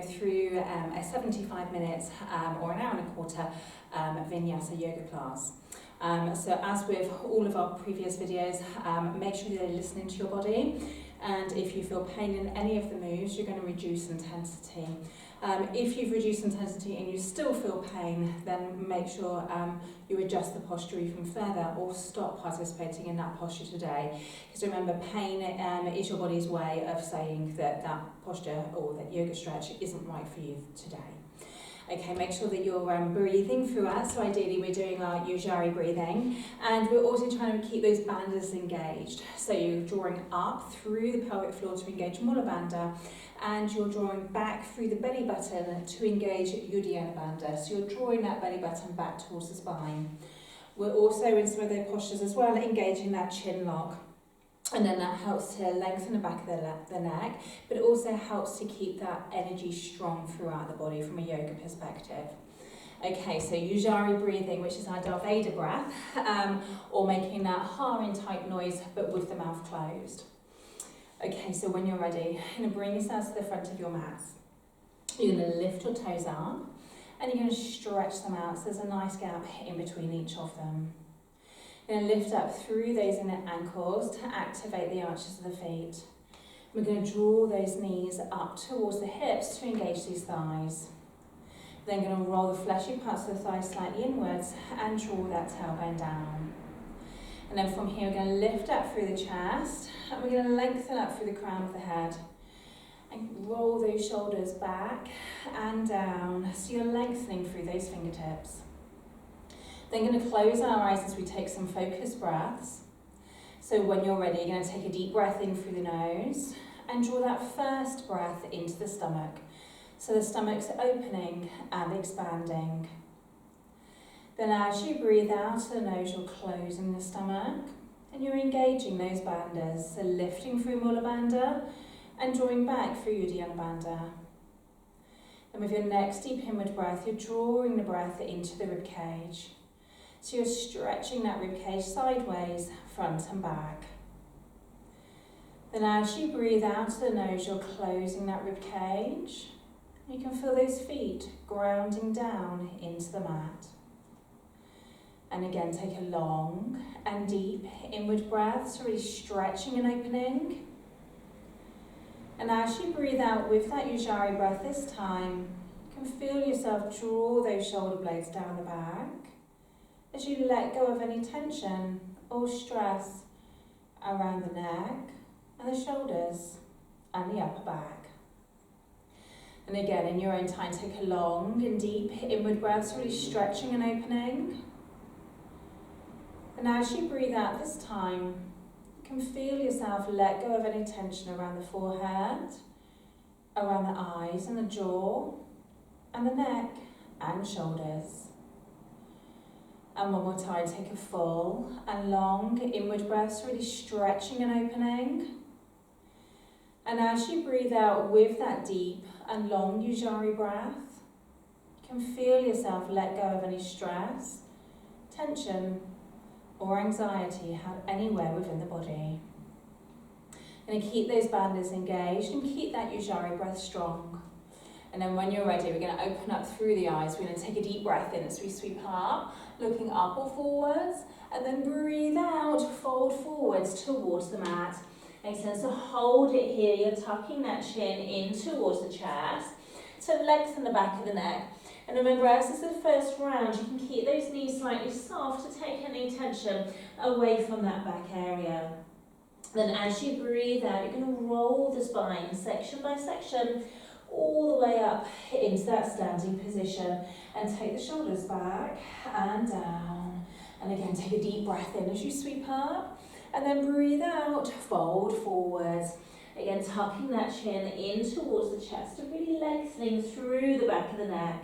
through a 75 minutes or an hour and a quarter Vinyasa yoga class. So as with all of our previous videos, make sure you're listening to your body, and if you feel pain in any of the moves, you're going to reduce intensity. If you've reduced intensity and you still feel pain, then make sure you adjust the posture even further or stop participating in that posture today. Because remember, pain is your body's way of saying that that posture or that yoga stretch isn't right for you today. Okay, make sure that you're breathing throughout. So ideally we're doing our Ujjayi breathing, and we're also trying to keep those bandhas engaged. So you're drawing up through the pelvic floor to engage Mula Bandha, and you're drawing back through the belly button to engage Uddiyana Bandha. So you're drawing that belly button back towards the spine. We're also in some of those postures as well, engaging that chin lock. And then that helps to lengthen the back of the neck, but it also helps to keep that energy strong throughout the body from a yoga perspective. Okay, so Ujjayi breathing, which is our Darveda breath, or making that ha-in type noise, but with the mouth closed. Okay, so when you're ready, you're going to bring yourself to the front of your mat. You're going to lift your toes up, and you're going to stretch them out, so there's a nice gap in between each of them. You're going to lift up through those inner ankles to activate the arches of the feet. We're going to draw those knees up towards the hips to engage these thighs. Then going to roll the fleshy parts of the thighs slightly inwards and draw that tailbone down. And then from here we're going to lift up through the chest, and we're going to lengthen up through the crown of the head. And roll those shoulders back and down, so you're lengthening through those fingertips. Then going to close our eyes as we take some focused breaths. So when you're ready, you're going to take a deep breath in through the nose and draw that first breath into the stomach. So the stomach's opening and expanding. Then as you breathe out to the nose, you're closing the stomach and you're engaging those bandhas. So lifting through Mula Bandha and drawing back through Uddiyana Bandha. And with your next deep inward breath, you're drawing the breath into the rib cage. So you're stretching that ribcage sideways, front and back. Then as you breathe out to the nose, you're closing that ribcage. You can feel those feet grounding down into the mat. And again, take a long and deep inward breath, so really stretching and opening. And as you breathe out with that Ujjayi breath this time, you can feel yourself draw those shoulder blades down the back, as you let go of any tension or stress around the neck and the shoulders and the upper back. And again, in your own time, take a long and deep inward breath, so really stretching and opening. And as you breathe out this time, you can feel yourself let go of any tension around the forehead, around the eyes and the jaw, and the neck and shoulders. And one more time, take a full and long inward breath, so really stretching and opening. And as you breathe out with that deep and long Ujjayi breath, you can feel yourself let go of any stress, tension, or anxiety anywhere within the body. And keep those bandhas engaged and keep that Ujjayi breath strong. And then when you're ready, we're going to open up through the eyes. We're going to take a deep breath in as we sweep up, looking up or forwards, and then breathe out, fold forwards towards the mat. Excellent, so hold it here. You're tucking that chin in towards the chest, so lengthen the back of the neck. And remember, as this is the first round, you can keep those knees slightly soft to take any tension away from that back area. Then as you breathe out, you're going to roll the spine section by section all the way up into that standing position, and take the shoulders back and down. And again, take a deep breath in as you sweep up, and then breathe out, fold forwards. Again, tucking that chin in towards the chest and really lengthening through the back of the neck.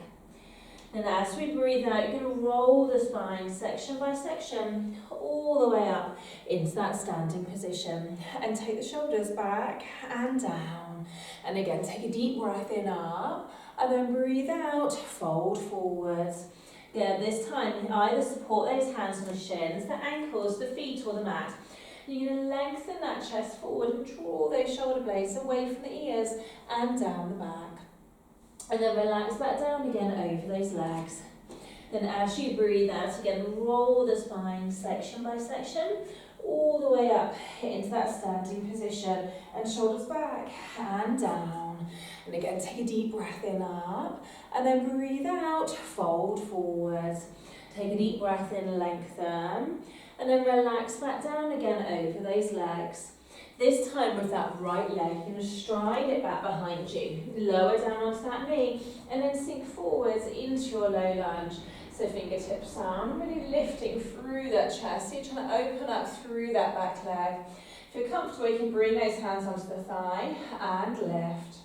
Then as we breathe out, you're going to roll the spine section by section all the way up into that standing position, and take the shoulders back and down. And again, take a deep breath in up, and then breathe out, fold forwards. Again, this time, either support those hands on the shins, the ankles, the feet, or the mat. You're going to lengthen that chest forward and draw those shoulder blades away from the ears and down the back. And then relax back down again over those legs. Then as you breathe out again, roll the spine section by section, all the way up into that standing position, and shoulders back and down. And again, take a deep breath in, up, and then breathe out, fold forwards. Take a deep breath in, lengthen, and then relax back down again over those legs. This time with that right leg, you're going to stride it back behind you, lower down onto that knee, and then sink forwards into your low lunge. So fingertips down, really lifting through that chest. So you're trying to open up through that back leg. If you're comfortable, you can bring those hands onto the thigh and lift.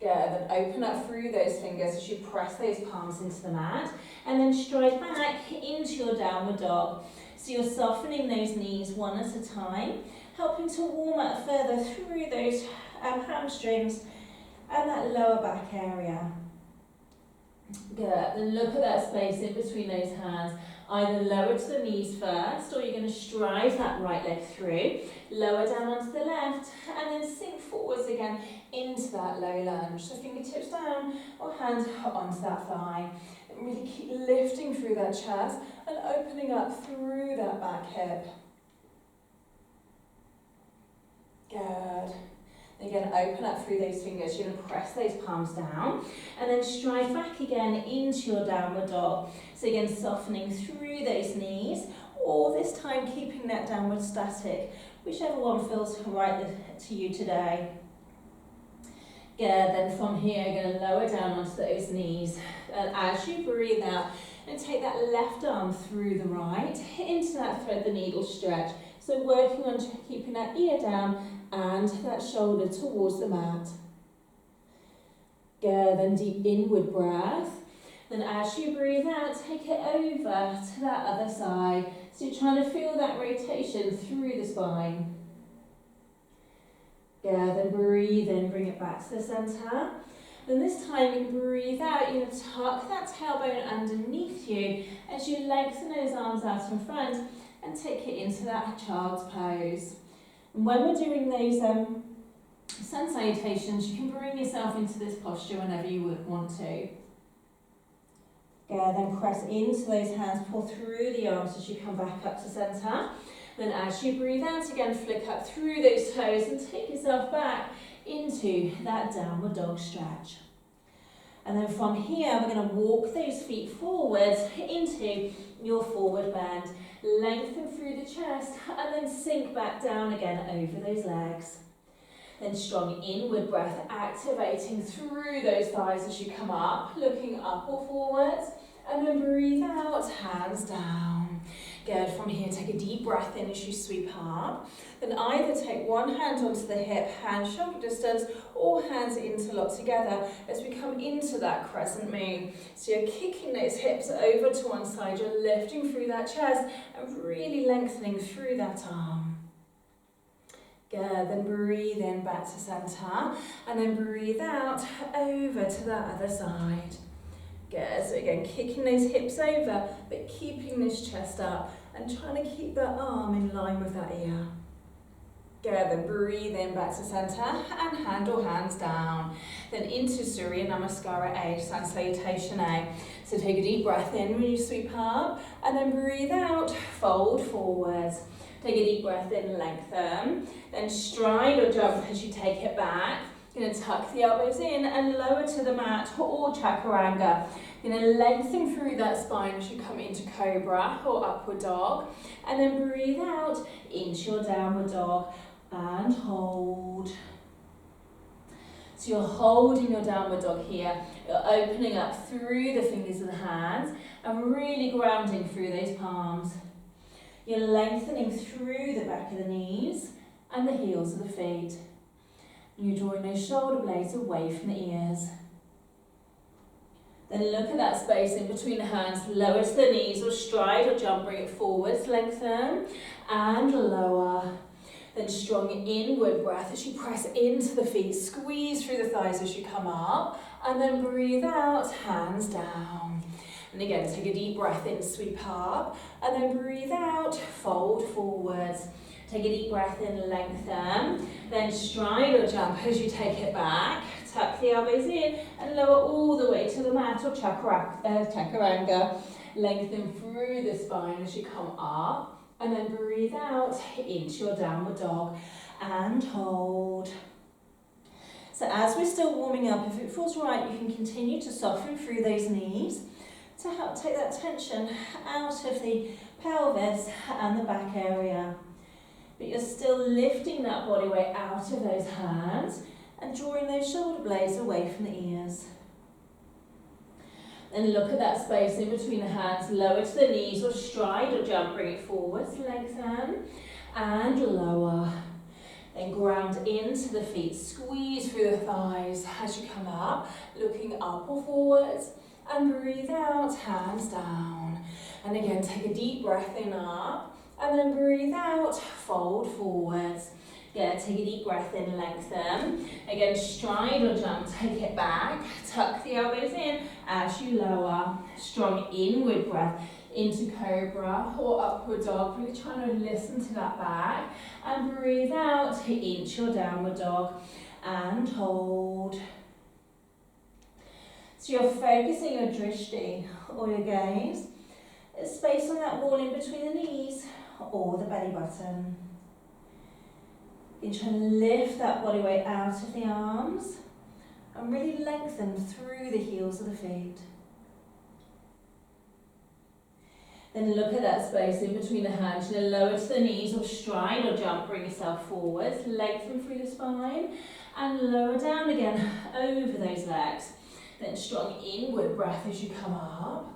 Good, then open up through those fingers as you press those palms into the mat, and then stride back into your downward dog. So you're softening those knees one at a time, helping to warm up further through those hamstrings and that lower back area. Good, then look at that space in between those hands. Either lower to the knees first, or you're going to stride that right leg through, lower down onto the left, and then sink forwards again into that low lunge. So fingertips down or hands onto that thigh. And really keep lifting through that chest and opening up through that back hip. Good. Again, open up through those fingers. You're going to press those palms down and then stride back again into your downward dog. So again, softening through those knees, or this time keeping that downward static, whichever one feels right to you today. Good, then from here, you're going to lower down onto those knees. And as you breathe out, and take that left arm through the right into that thread the needle stretch. So working on keeping that ear down and that shoulder towards the mat. Good, then deep inward breath. Then as you breathe out, take it over to that other side. So you're trying to feel that rotation through the spine. Good, then breathe in, bring it back to the centre. Then this time you breathe out, you're going to tuck that tailbone underneath you as you lengthen those arms out in front and take it into that child's pose. And when we're doing those sun salutations, you can bring yourself into this posture whenever you would want to. Good, then press into those hands, pull through the arms as you come back up to centre. Then as you breathe out again, flick up through those toes and take yourself back into that downward dog stretch. And then from here, we're going to walk those feet forwards into your forward bend. Lengthen through the chest and then sink back down again over those legs. Then strong inward breath, activating through those thighs as you come up, looking up or forwards. And then breathe out, hands down. Good, from here take a deep breath in as you sweep up. Then either take one hand onto the hip, hand shoulder distance, or hands interlock together as we come into that crescent moon. So you're kicking those hips over to one side, you're lifting through that chest and really lengthening through that arm. Good, then breathe in back to centre and then breathe out over to that other side. Good, so again, kicking those hips over, but keeping this chest up and trying to keep that arm in line with that ear. Good, then breathe in back to centre and hand or hands down. Then into Surya Namaskara A, sun salutation A. So take a deep breath in when you sweep up and then breathe out, fold forwards. Take a deep breath in, lengthen, then stride or jump as you take it back. You're going to tuck the elbows in and lower to the mat or chaturanga. You're going to lengthen through that spine as you come into cobra or upward dog. And then breathe out into your downward dog and hold. So you're holding your downward dog here. You're opening up through the fingers of the hands and really grounding through those palms. You're lengthening through the back of the knees and the heels of the feet. You're drawing those shoulder blades away from the ears. Then look at that space in between the hands. Lower to the knees or stride or jump, bring it forwards, lengthen and lower. Then strong inward breath as you press into the feet. Squeeze through the thighs as you come up and then breathe out, hands down. And again, take a deep breath in, sweep up and then breathe out, fold forwards. Take a deep breath in, lengthen, then stride or jump as you take it back. tuck the elbows in and lower all the way to the mat or chaturanga. Lengthen through the spine as you come up, and then breathe out into your downward dog and hold. So as we're still warming up, if it feels right, you can continue to soften through those knees to help take that tension out of the pelvis and the back area. But you're still lifting that body weight out of those hands and drawing those shoulder blades away from the ears. Then look at that space in between the hands, lower to the knees or stride or jump, bring it forwards, lengthen and lower. Then ground into the feet, squeeze through the thighs as you come up, looking up or forwards, and breathe out, hands down. And again, take a deep breath in up, and then breathe out, fold forwards. Yeah, take a deep breath in, lengthen. Again, stride or jump, take it back, tuck the elbows in as you lower. Strong inward breath into cobra or upward dog. Really trying to listen to that back. And breathe out into your downward dog and hold. So you're focusing your drishti or your gaze. There's space on that wall in between the knees or the belly button. You're trying to lift that body weight out of the arms and really lengthen through the heels of the feet. Then look at that space in between the hands. You're going to lower to the knees or stride or jump, bring yourself forwards, lengthen through the spine and lower down again over those legs. Then strong inward breath as you come up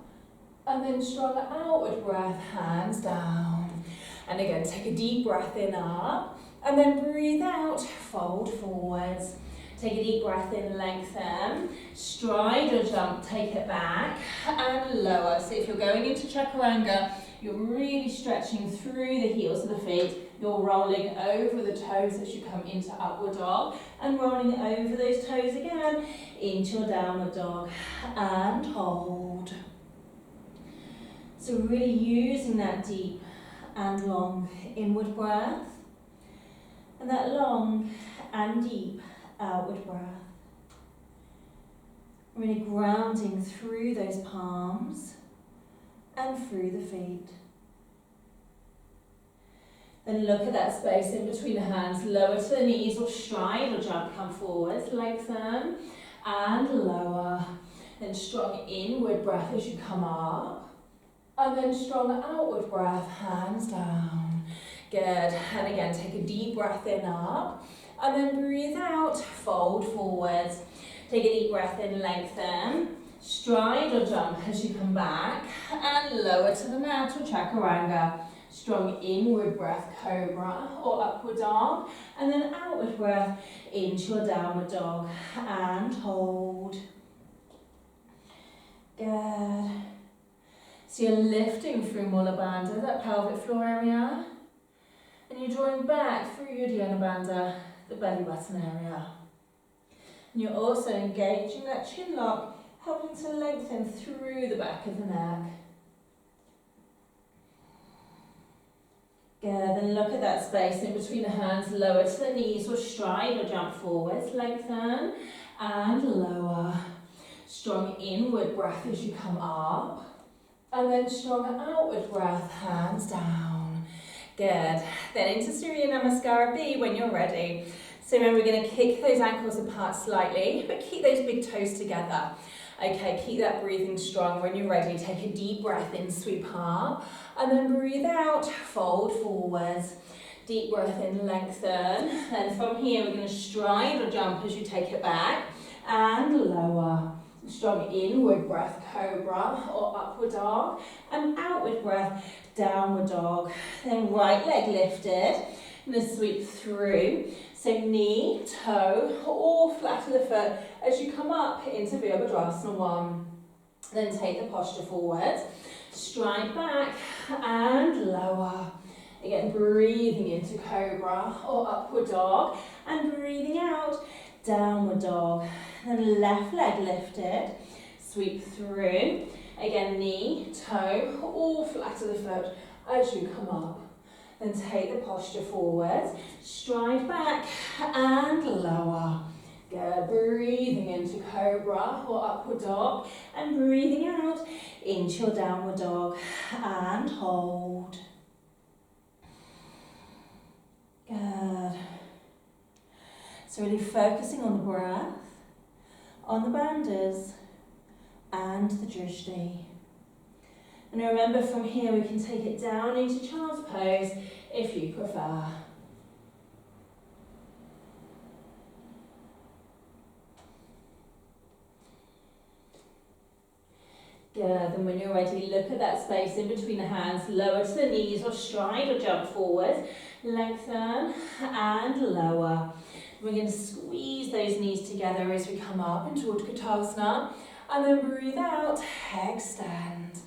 and then strong outward breath, hands down. And again, take a deep breath in up. And then breathe out, fold forwards. Take a deep breath in, lengthen. Stride or jump, take it back and lower. So if you're going into chaturanga, you're really stretching through the heels of the feet. You're rolling over the toes as you come into upward dog and rolling over those toes again into your downward dog and hold. So really using that deep and long inward breath. And that long and deep outward breath. Really grounding through those palms and through the feet. Then look at that space in between the hands, lower to the knees or stride or jump, come forwards, lengthen and lower. Then strong inward breath as you come up. And then strong outward breath, hands down. Good, and again, take a deep breath in up, and then breathe out, fold forwards. Take a deep breath in, lengthen, stride or jump as you come back, and lower to the mat or chaturanga. Strong inward breath, cobra or upward dog, and then outward breath into your downward dog, and hold. Good. So you're lifting through Mula Bandha, that pelvic floor area. And you're drawing back through your Uddiyana Bandha, the belly button area. And you're also engaging that chin lock, helping to lengthen through the back of the neck. Good, then look at that space in between the hands, lower to the knees or stride or jump forwards, lengthen and lower. Strong inward breath as you come up, and then strong outward breath, hands down. Good. Then into Surya Namaskara B when you're ready. So remember, we're going to kick those ankles apart slightly, but keep those big toes together. Okay, keep that breathing strong. When you're ready, take a deep breath in, sweep up, and then breathe out, fold forwards. Deep breath in, lengthen. Then from here, we're going to stride or jump as you take it back, and lower. Strong inward breath, cobra or upward dog, and outward breath, downward dog. Then right leg lifted, and then sweep through. So knee, toe, or flat of the foot as you come up into Virabhadrasana 1. Then take the posture forward, stride back and lower. Again, breathing into cobra or upward dog, and breathing out, downward dog. Then left leg lifted, sweep through. Again, knee, toe, or flat of the foot as you come up. Then take the posture forward, stride back and lower. Good, breathing into cobra or upward dog and breathing out into your downward dog and hold. Good. So really focusing on the breath, on the bandhas and the drishti. And remember from here we can take it down into child's pose if you prefer. Good, and when you're ready, look at that space in between the hands, lower to the knees or stride or jump forward, lengthen and lower. We're going to squeeze those knees together as we come up into Utkatasana, and then breathe out, extend.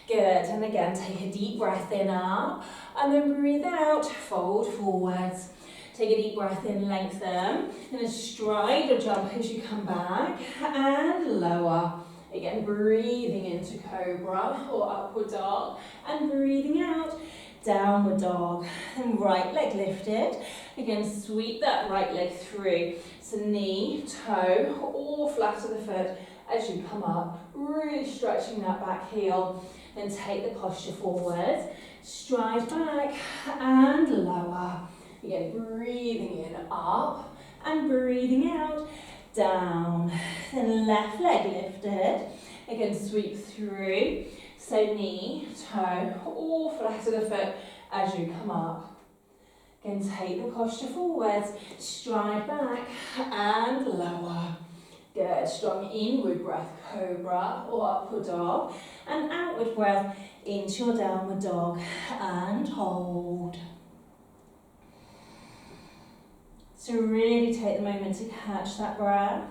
Good, and again take a deep breath in up, and then breathe out, fold forwards. Take a deep breath in, lengthen, and a stride or jump as you come back, and lower. Again, breathing into cobra or upward dog, and breathing out, downward dog. And right leg lifted. Again, sweep that right leg through. So knee, toe, or flat of the foot as you come up. Really stretching that back heel. Then take the posture forward. Stride back and lower. Again, breathing in up and breathing out. Down, then left leg lifted, again sweep through, so knee, toe or flat of the foot as you come up. Again take the posture forwards, stride back and lower. Good, strong inward breath, cobra or upward dog, and outward breath into your downward dog and hold. So really take the moment to catch that breath.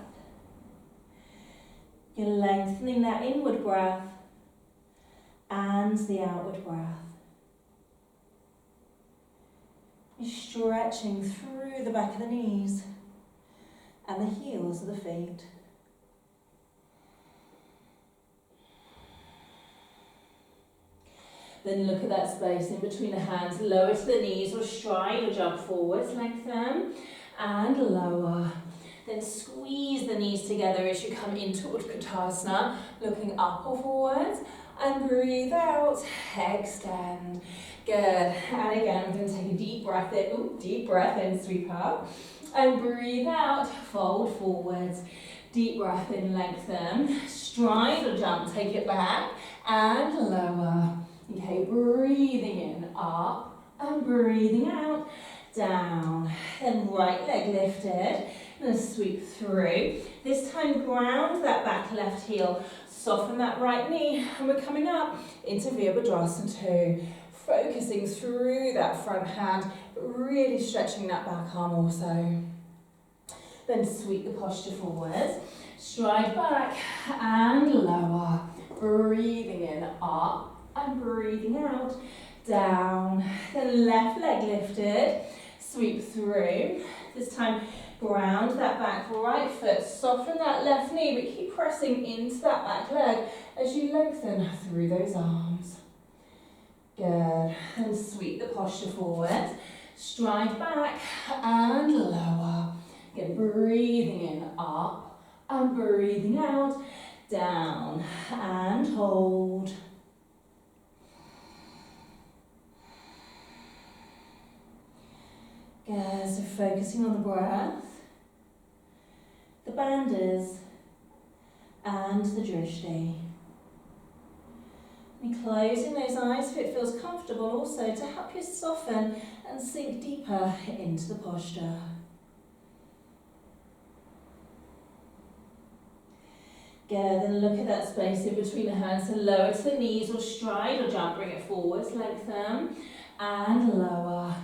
You're lengthening that inward breath and the outward breath. You're stretching through the back of the knees and the heels of the feet. Then look at that space in between the hands, lower to the knees or stride or jump forwards, lengthen and lower. Then squeeze the knees together as you come into Utkatasana, looking up or forwards, and breathe out, extend. Good, and again, we're going to take a deep breath in, deep breath in, sweep up, and breathe out, fold forwards. Deep breath in, lengthen, stride or jump, take it back, and lower. Okay, breathing in, up, and breathing out, down. Then right leg lifted, and sweep through. This time ground that back left heel, soften that right knee, and we're coming up into Virabhadrasana 2. Focusing through that front hand, but really stretching that back arm also. Then sweep the posture forwards, stride back and lower. Breathing in, up, and breathing out, down. Then left leg lifted, sweep through. This time ground that back right foot, soften that left knee, but keep pressing into that back leg as you lengthen through those arms. Good, and sweep the posture forward, stride back and lower. Again, breathing in, up, and breathing out, down, and hold. Good, so focusing on the breath, the bandhas, and the drishti. And closing those eyes if it feels comfortable, also to help you soften and sink deeper into the posture. Good, then look at that space in between the hands, so lower to the knees or stride or jump, bring it forwards, lengthen and lower.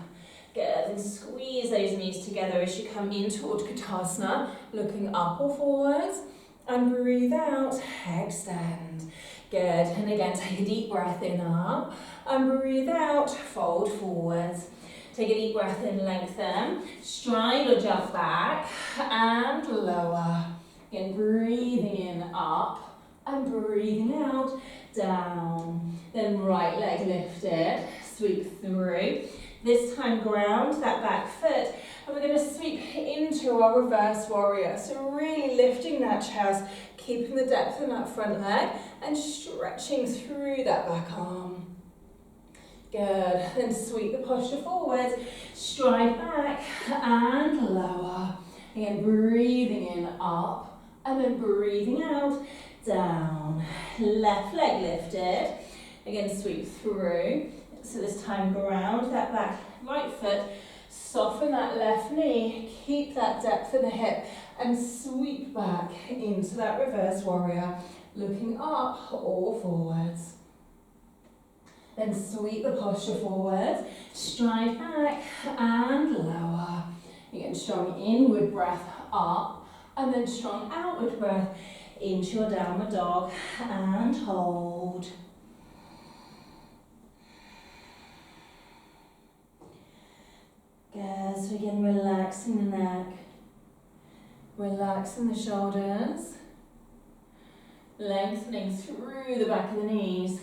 Good, then squeeze those knees together as you come into Utkatasana, looking up or forwards, and breathe out, extend. Good, and again take a deep breath in, up, and breathe out, fold forwards. Take a deep breath in, lengthen, stride or jump back, and lower. Again, breathing in, up, and breathing out, down. Then right leg lifted, sweep through. This time ground that back foot, And we're going to sweep into our reverse warrior. So really lifting that chest, keeping the depth in that front leg and stretching through that back arm. Good. Then sweep the posture forwards, stride back and lower. Again, breathing in, up, and then breathing out, down. Left leg lifted. Again, sweep through. So this time ground that back right foot, soften that left knee, keep that depth in the hip, and sweep back into that reverse warrior, looking up or forwards. Then sweep the posture forward, stride back and lower. Again, strong inward breath up, and then strong outward breath into your downward dog, and hold. Good, so again, relaxing the neck, relaxing the shoulders, lengthening through the back of the knees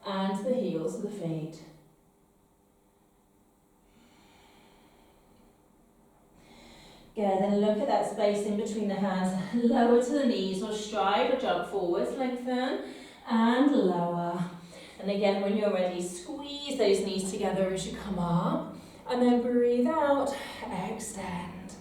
and the heels of the feet. Good, then look at that space in between the hands, lower to the knees or stride or jump forwards, lengthen and lower. And again, when you're ready, squeeze those knees together as you come up. And then breathe out, extend.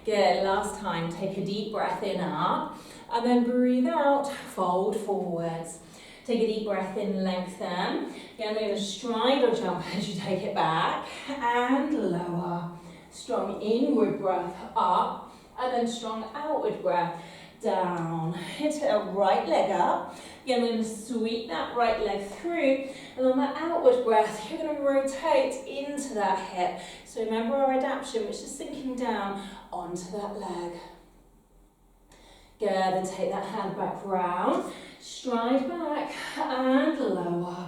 Good, last time, take a deep breath in, up, and then breathe out, fold forwards. Take a deep breath in, lengthen. Again, we're going to stride or jump as you take it back, and lower. Strong inward breath up, and then strong outward breath down. Hit a right leg up. Again, we're going to sweep that right leg through, and on that outward breath, you're going to rotate into that hip. So remember our adaptation, which is sinking down onto that leg. Good, then take that hand back round, stride back and lower.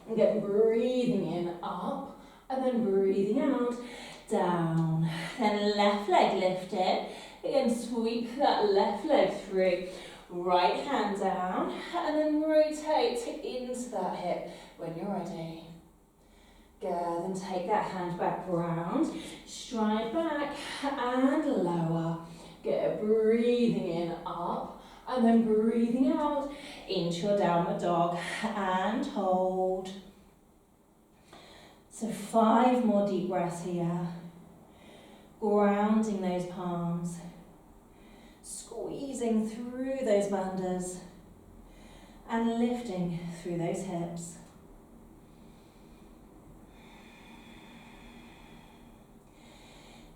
Again, breathing in, up, and then breathing out, down. Then left leg lifted. Again, sweep that left leg through, right hand down, and then rotate into that hip when you're ready. Good, then take that hand back round, stride back and lower. Good, breathing in, up, and then breathing out into your downward dog, and hold. So 5 more deep breaths here. Grounding those palms. Squeezing through those bandhas and lifting through those hips.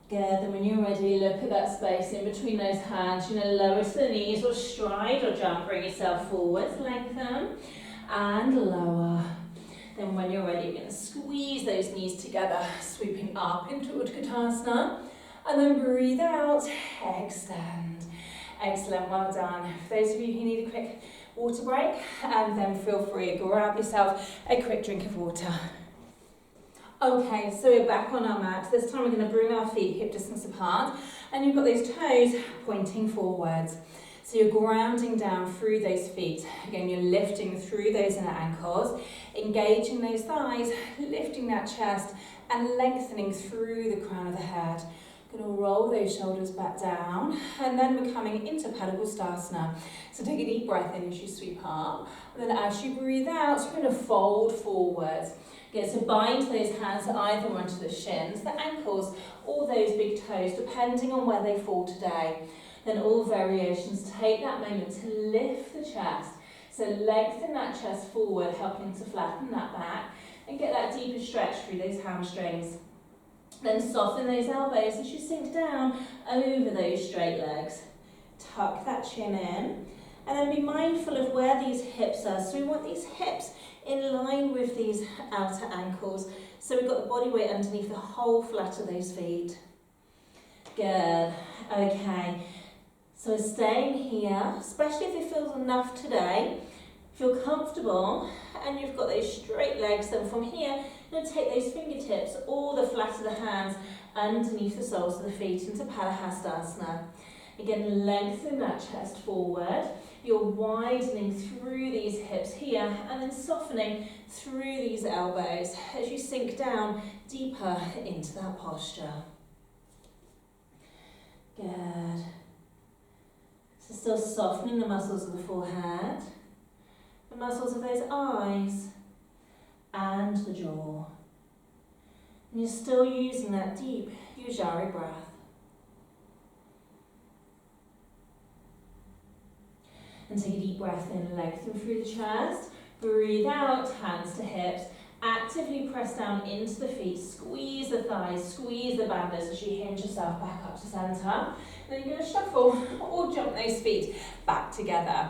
Good, then when you're ready, look at that space in between those hands. You're going to lower to the knees or stride or jump, bring yourself forwards, lengthen and lower. Then when you're ready, you're going to squeeze those knees together, sweeping up into Utkatasana, and then breathe out, extend. Excellent, well done. For those of you who need a quick water break, then feel free to grab yourself a quick drink of water. Okay, so we're back on our mat. This time we're going to bring our feet hip distance apart, and you've got those toes pointing forwards. So you're grounding down through those feet. Again, you're lifting through those inner ankles, engaging those thighs, lifting that chest, and lengthening through the crown of the head. Going to roll those shoulders back down, and then we're coming into Padagustasana. So take a deep breath in as you sweep up, and then as you breathe out, you're going to fold forwards. Okay, so bind those hands either onto the shins, the ankles, or those big toes, depending on where they fall today. Then all variations, take that moment to lift the chest. So lengthen that chest forward, helping to flatten that back, and get that deeper stretch through those hamstrings. Then soften those elbows as you sink down over those straight legs. Tuck that chin in, and then be mindful of where these hips are. So we want these hips in line with these outer ankles. So we've got the body weight underneath the whole flat of those feet. Good, okay. So staying here, especially if it feels enough today, feel comfortable, and you've got those straight legs, then from here, you're going to take those fingertips or the flat of the hands underneath the soles of the feet into Padahastasana. Again, lengthen that chest forward. You're widening through these hips here, and then softening through these elbows as you sink down deeper into that posture. Good. So still softening the muscles of the forehead, the muscles of those eyes, and the jaw. And you're still using that deep Ujjayi breath. And take a deep breath in, lengthen through the chest. Breathe out, hands to hips. Actively press down into the feet, squeeze the thighs, squeeze the banders as you hinge yourself back up to centre. Then you're going to shuffle or jump those feet back together.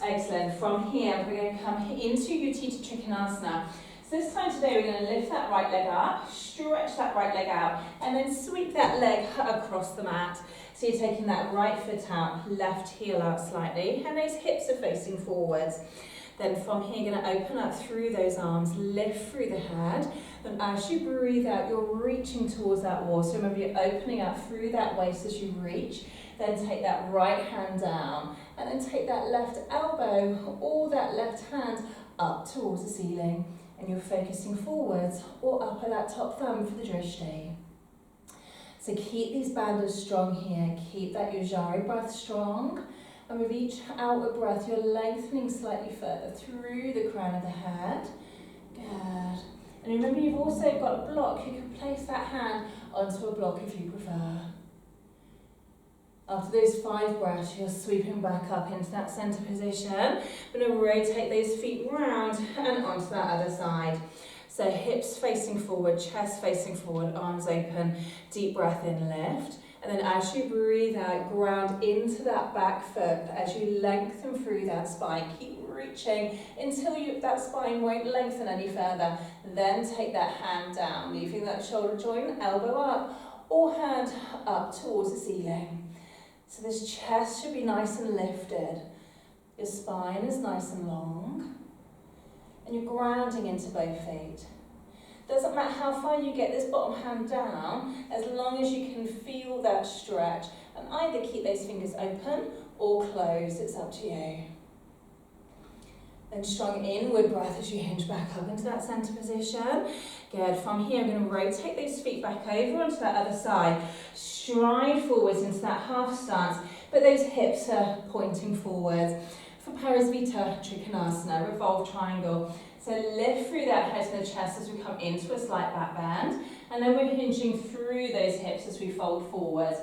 Excellent. From here, we're going to come into Utthita Trikonasana. So this time today, we're going to lift that right leg up, stretch that right leg out, and then sweep that leg across the mat. So you're taking that right foot out, left heel out slightly, and those hips are facing forwards. Then from here, you're going to open up through those arms, lift through the head. And as you breathe out, you're reaching towards that wall. So remember, you're opening up through that waist as you reach. Then take that right hand down. And then take that left elbow or that left hand up towards the ceiling. And you're focusing forwards or up at that top thumb for the drishti. So keep these bandhas strong here. Keep that Ujjayi breath strong. And with each outward breath, you're lengthening slightly further through the crown of the head. Good. And remember, you've also got a block. You can place that hand onto a block if you prefer. After those 5 breaths, you're sweeping back up into that centre position. We're going to rotate those feet round and onto that other side. So hips facing forward, chest facing forward, arms open, deep breath in, lift. And then as you breathe out, ground into that back foot as you lengthen through that spine. Keep reaching until that spine won't lengthen any further. Then take that hand down, leaving that shoulder joint, elbow up, or hand up towards the ceiling. So this chest should be nice and lifted. Your spine is nice and long. And you're grounding into both feet. Doesn't matter how far you get this bottom hand down, as long as you can feel that stretch. And either keep those fingers open or closed, it's up to you. Then strong inward breath as you hinge back up into that centre position. Good. From here, I'm going to rotate those feet back over onto that other side. Stride forwards into that half stance, but those hips are pointing forwards. For Parasvita Trikonasana, revolve triangle. So lift through that head to the chest as we come into a slight back bend. And then we're hinging through those hips as we fold forward.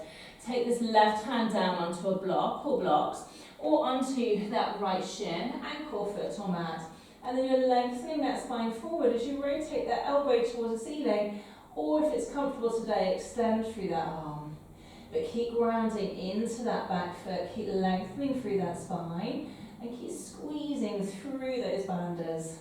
Take this left hand down onto a block or blocks, or onto that right shin, ankle, foot or mat. And then you're lengthening that spine forward as you rotate that elbow towards the ceiling, or if it's comfortable today, extend through that arm. But keep grounding into that back foot, keep lengthening through that spine, and keep squeezing through those bandhas.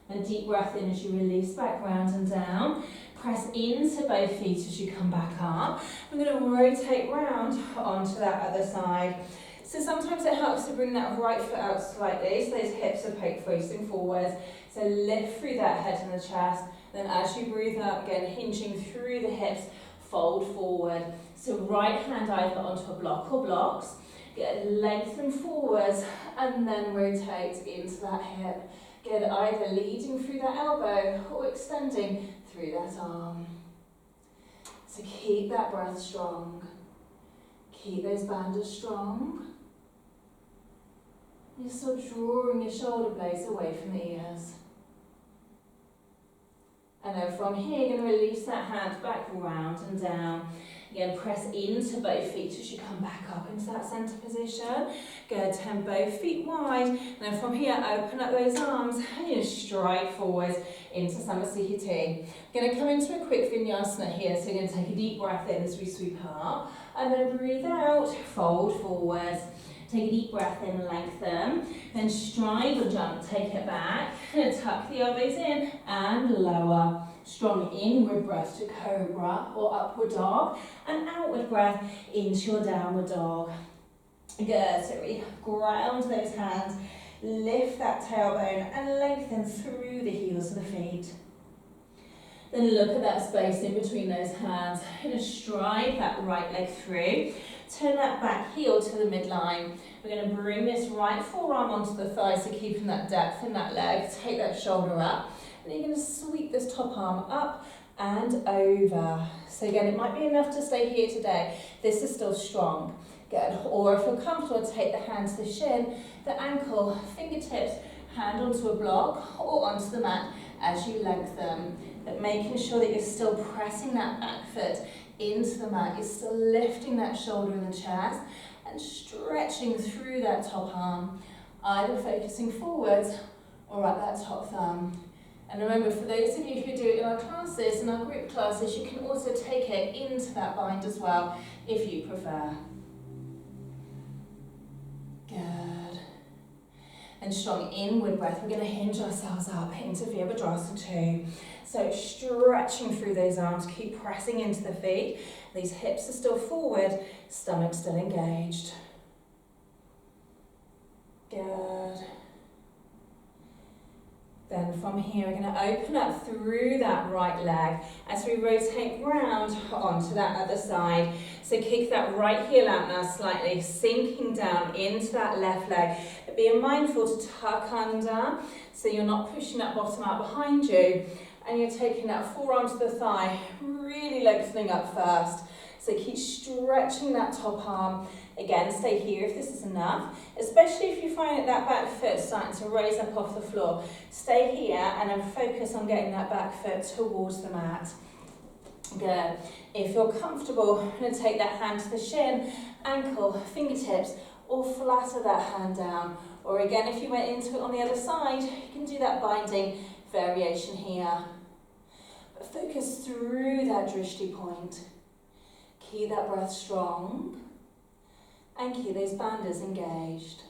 And deep breath in as you release back round and down. Press into both feet as you come back up. We're going to rotate round onto that other side. So sometimes it helps to bring that right foot out slightly, so those hips are facing forward. So lift through that head and the chest. Then as you breathe out, again, hinging through the hips, fold forward. So right hand either onto a block or blocks. Get lengthen forwards and then rotate into that hip. Get either leading through that elbow or extending through that arm. So keep that breath strong. Keep those bandhas strong. You're still drawing your shoulder blades away from the ears. And then from here, you're going to release that hand back round and down. Again, press into both feet as you come back up into that centre position. Good, turn both feet wide. And then from here, open up those arms and you stride forwards into Samasthiti. We're going to come into a quick Vinyasa here. So you're going to take a deep breath in as we sweep up. And then breathe out, fold forwards. Take a deep breath in, lengthen. Then stride or jump, take it back. And tuck the elbows in and lower. Strong inward breath to cobra or upward dog, and outward breath into your downward dog. Good, so we ground those hands, lift that tailbone and lengthen through the heels of the feet. Then look at that space in between those hands. You're going to stride that right leg through, turn that back heel to the midline. We're going to bring this right forearm onto the thigh, so keeping that depth in that leg, take that shoulder up. And you're going to sweep this top arm up and over. So again, it might be enough to stay here today. This is still strong. Good. Or if you're comfortable, take the hand to the shin, the ankle, fingertips, hand onto a block or onto the mat as you lengthen. But making sure that you're still pressing that back foot into the mat. You're still lifting that shoulder in the chest and stretching through that top arm, either focusing forwards or at that top thumb. And remember, for those of you who do it in our classes, in our group classes, you can also take it into that bind as well, if you prefer. Good. And strong inward breath. We're going to hinge ourselves up into Virabhadrasana 2. So stretching through those arms, keep pressing into the feet. These hips are still forward, stomach still engaged. Good. Then from here, we're going to open up through that right leg as we rotate round onto that other side. So kick that right heel out now slightly, sinking down into that left leg. But being mindful to tuck under, so you're not pushing that bottom out behind you. And you're taking that forearm to the thigh, really lengthening up first. So keep stretching that top arm. Again, stay here if this is enough, especially if you find that back foot starting to raise up off the floor. Stay here and then focus on getting that back foot towards the mat. Good. If you're comfortable, I'm going to take that hand to the shin, ankle, fingertips, or flatter that hand down. Or again, if you went into it on the other side, you can do that binding variation here. But focus through that drishti point. Keep that breath strong. And keep those bandhas engaged.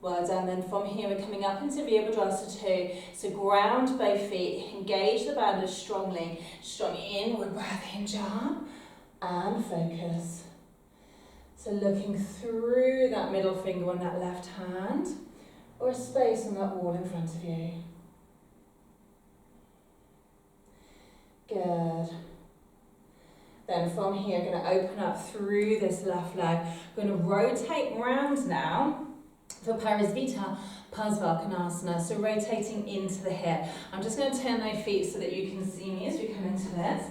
Well done. Then from here we're coming up into Virabhadrasana 2. So ground both feet, engage the bandhas strongly. Strong inward breath, hinge up and focus. So looking through that middle finger on that left hand or a space on that wall in front of you. Good. Then from here, going to open up through this left leg. We're going to rotate round now for Parisvita Parsvakonasana. So rotating into the hip. I'm just going to turn my feet so that you can see me as we come into this.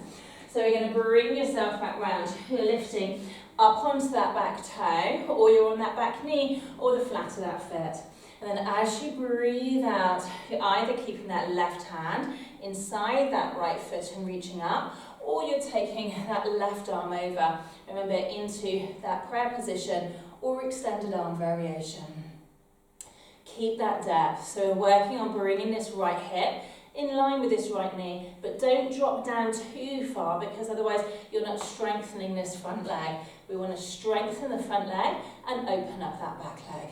So we're going to bring yourself back round. You're lifting up onto that back toe, or you're on that back knee, or the flat of that foot. And then as you breathe out, you're either keeping that left hand inside that right foot and reaching up, or you're taking that left arm over, remember, into that prayer position or extended arm variation. Keep that depth. So we're working on bringing this right hip in line with this right knee, but don't drop down too far because otherwise you're not strengthening this front leg. We want to strengthen the front leg and open up that back leg.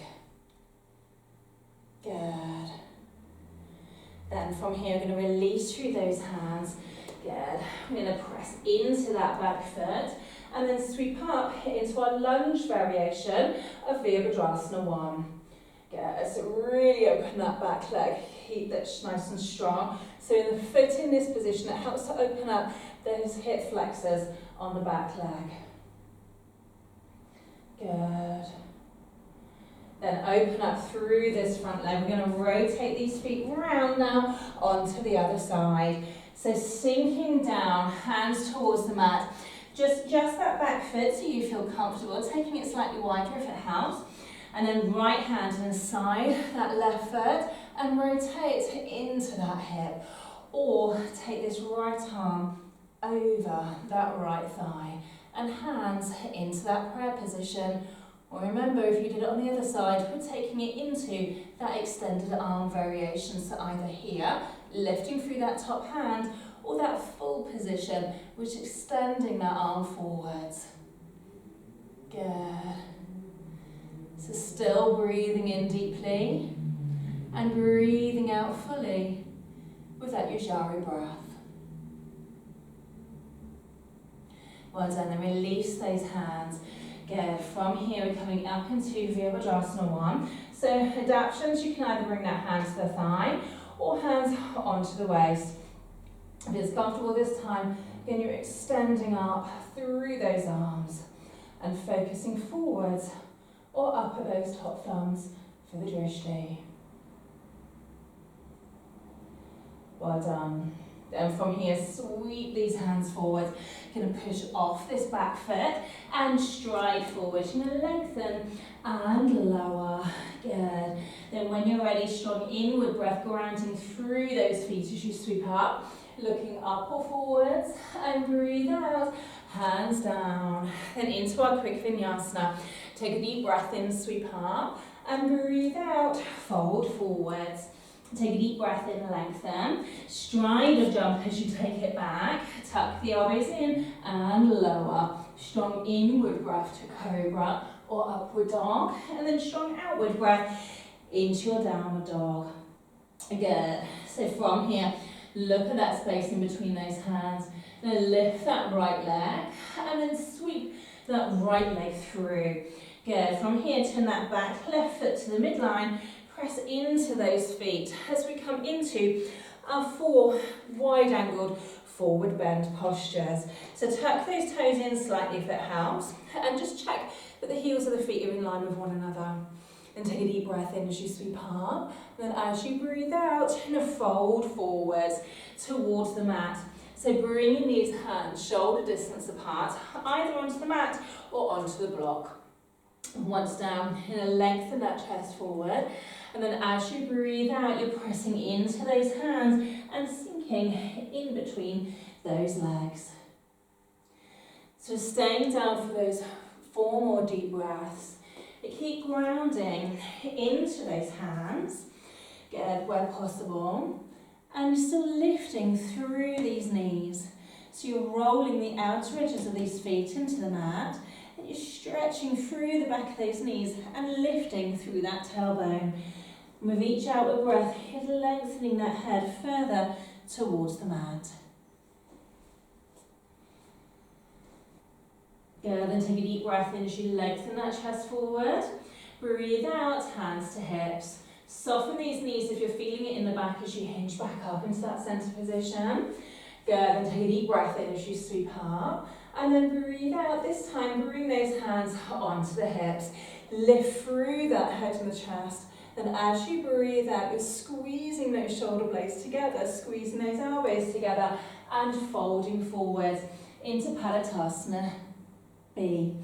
Good. Then from here, we're going to release through those hands. Good. We're going to press into that back foot and then sweep up into our lunge variation of Virabhadrasana 1. Good. So really open that back leg. Keep that nice and strong. So in the foot in this position, it helps to open up those hip flexors on the back leg. Good. Then open up through this front leg. We're going to rotate these feet round now onto the other side. So sinking down, hands towards the mat. Just that back foot so you feel comfortable. Taking it slightly wider if it helps. And then right hand inside that left foot and rotate into that hip. Or take this right arm over that right thigh and hands into that prayer position. Or remember, if you did it on the other side, we're taking it into that extended arm variation. So either here, lifting through that top hand, or that full position, which is extending that arm forwards. Good. So still breathing in deeply and breathing out fully with that Ujjayi breath. Well done, then release those hands. Good. From here, we're coming up into Virabhadrasana 1. So adaptions, you can either bring that hand to the thigh or hands onto the waist. If it's comfortable this time, again, you're extending up through those arms and focusing forwards or up at those top thumbs for the drishti. Well done. Then from here, sweep these hands forward. Going to push off this back foot and stride forward. You're going to lengthen and lower. Good. Then when you're ready, strong inward breath, grounding through those feet as you sweep up. Looking up or forwards and breathe out. Hands down. Then into our quick vinyasa. Take a deep breath in, sweep up and breathe out. Fold forwards. Take a deep breath in, lengthen. Stride or jump as you take it back. Tuck the elbows in and lower. Strong inward breath to cobra or upward dog. And then strong outward breath into your downward dog. Good. So from here, look at that space in between those hands. Then lift that right leg and then sweep that right leg through. Good. From here, turn that back left foot to the midline. Press into those feet as we come into our 4 wide-angled forward bend postures. So tuck those toes in slightly if it helps, and just check that the heels of the feet are in line with one another. And take a deep breath in as you sweep up. Then as you breathe out, fold forwards towards the mat. So bringing these hands shoulder distance apart, either onto the mat or onto the block. Once down, lengthen that chest forward. And then as you breathe out, you're pressing into those hands and sinking in between those legs. So staying down for those 4 more deep breaths. Keep grounding into those hands. Good, where possible. And still lifting through these knees. So you're rolling the outer edges of these feet into the mat. And you're stretching through the back of those knees and lifting through that tailbone. With each outward breath, you're lengthening that head further towards the mat. Good, then take a deep breath in as you lengthen that chest forward. Breathe out, hands to hips. Soften these knees if you're feeling it in the back as you hinge back up into that centre position. Good, then take a deep breath in as you sweep up. And then breathe out. This time, bring those hands onto the hips. Lift through that head and the chest. Then as you breathe out, you're squeezing those shoulder blades together, squeezing those elbows together, and folding forwards into Padottanasana B.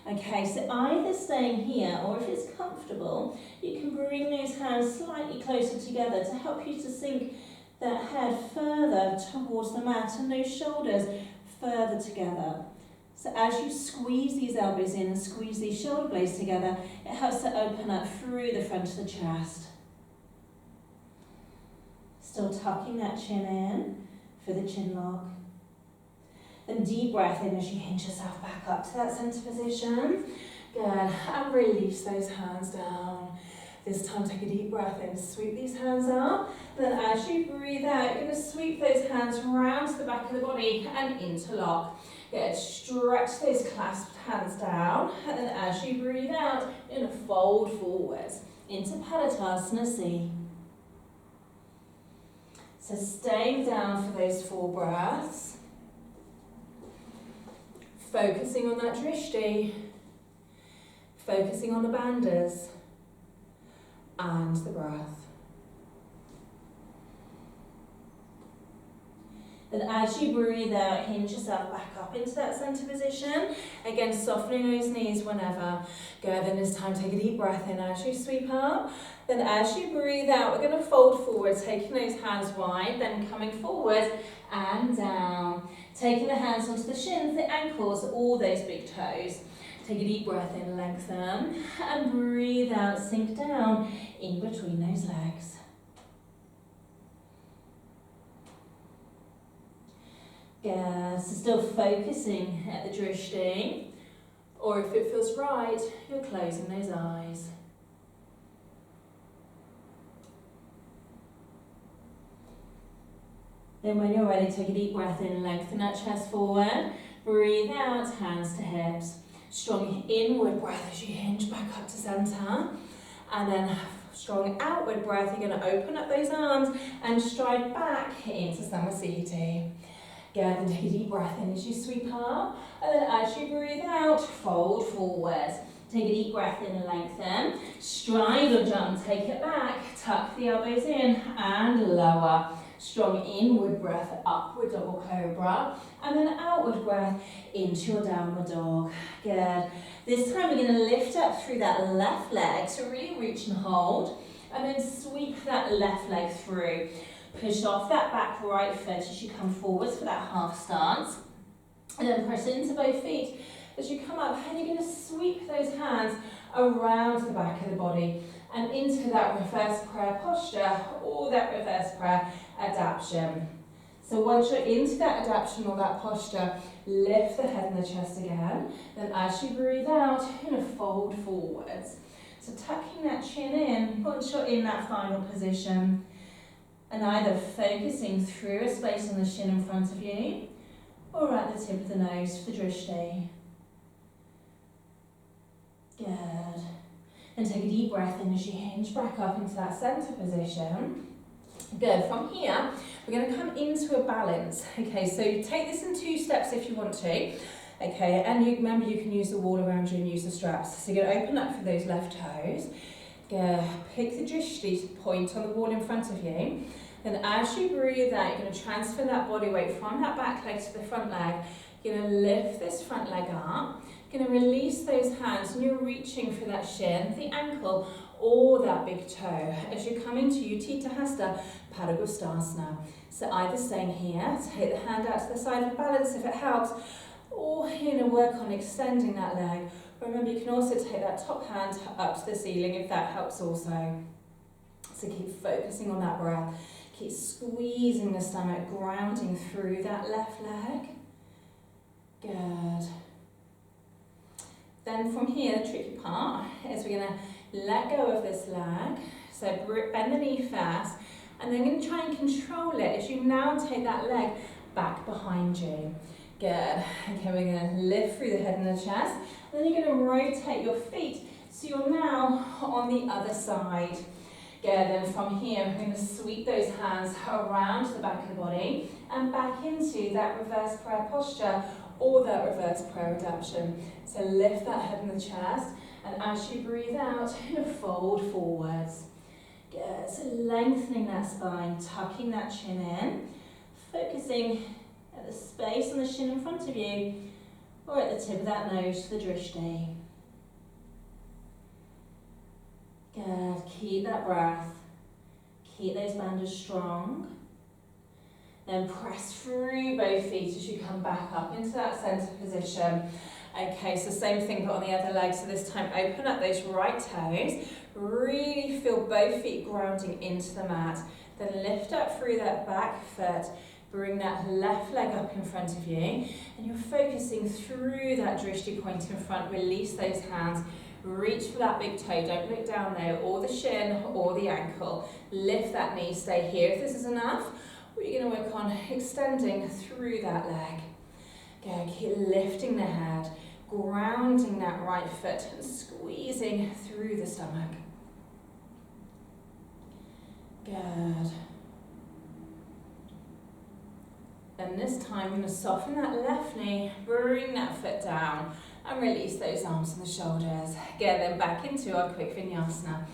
Okay, so either staying here, or if it's comfortable, you can bring those hands slightly closer together to help you to sink that head further towards the mat and those shoulders further together. So as you squeeze these elbows in and squeeze these shoulder blades together, it helps to open up through the front of the chest. Still tucking that chin in for the chin lock. Then deep breath in as you hinge yourself back up to that centre position. Good, and release those hands down. This time take a deep breath in, sweep these hands up. Then as you breathe out, you're going to sweep those hands round to the back of the body and interlock. Good, stretch those clasped hands down. And then as you breathe out, you're going to fold forwards into Padottanasana C. So staying down for those 4 breaths. Focusing on that drishti. Focusing on the bandhas. And the breath. Then as you breathe out, hinge yourself back up into that centre position. Again, softening those knees whenever. Good, then this time take a deep breath in as you sweep up. Then as you breathe out, we're going to fold forward, taking those hands wide, then coming forward and down. Taking the hands onto the shins, the ankles, all those big toes. Take a deep breath in, lengthen, and breathe out, sink down in between those legs. Good, so still focusing at the drishti, or if it feels right, you're closing those eyes. Then when you're ready, take a deep breath in, lengthen that chest forward, breathe out, hands to hips. Strong inward breath as you hinge back up to centre, and then strong outward breath, you're going to open up those arms and stride back into Samasthiti. Good, then take a deep breath in as you sweep up, and then as you breathe out, fold forward. Take a deep breath in, lengthen, stride or jump, take it back, tuck the elbows in and lower. Strong inward breath, upward double cobra, and then outward breath into your downward dog. Good. This time we're going to lift up through that left leg, so really reach and hold, and then sweep that left leg through. Push off that back right foot as you come forwards for that half stance, and then press into both feet as you come up, and you're going to sweep those hands around the back of the body and into that reverse prayer posture or that reverse prayer adaptation. So once you're into that adaptation or that posture, lift the head and the chest again. Then as you breathe out, you're going to fold forwards. So tucking that chin in once you're in that final position, and either focusing through a space on the shin in front of you or at the tip of the nose for drishti. Good. And take a deep breath in as you hinge back up into that centre position. Good. From here, we're going to come into a balance. Okay, so you take this in 2 steps if you want to. Okay, and you remember you can use the wall around you and use the straps. So you're going to open up for those left toes. Good. Pick the drishti point on the wall in front of you. Then as you breathe out, you're going to transfer that body weight from that back leg to the front leg. You're going to lift this front leg up. You're going to release those hands, and you're reaching for that shin, the ankle, or that big toe as you come into Utthita Hasta Padangusthasana. So either staying here, take the hand out to the side for balance if it helps, or you're going to work on extending that leg. Remember, you can also take that top hand up to the ceiling if that helps also. So keep focusing on that breath. Keep squeezing the stomach, grounding through that left leg. Good. Then from here, the tricky part is we're going to let go of this leg. So bend the knee first, and then going to try and control it as you now take that leg back behind you. Good. Okay, we're going to lift through the head and the chest. And then you're going to rotate your feet so you're now on the other side. Good. Then from here, we're going to sweep those hands around the back of the body and back into that reverse prayer posture or that reverse prayer adaptation. So lift that head and the chest, and as you breathe out, you're going to fold forwards. Good. So lengthening that spine, tucking that chin in, focusing at the space on the shin in front of you, or at the tip of that nose to the drishti. Good. Keep that breath. Keep those bandhas strong. Then press through both feet as you come back up into that centre position. Okay, so same thing but on the other leg. So this time open up those right toes. Really feel both feet grounding into the mat. Then lift up through that back foot. Bring that left leg up in front of you. And you're focusing through that drishti point in front. Release those hands. Reach for that big toe. Don't look down there, or the shin or the ankle. Lift that knee. Stay here if this is enough. We're going to work on extending through that leg. Good. Keep lifting the head, grounding that right foot and squeezing through the stomach. Good. And this time we're going to soften that left knee, bring that foot down and release those arms and the shoulders. Get them back into our quick vinyasa.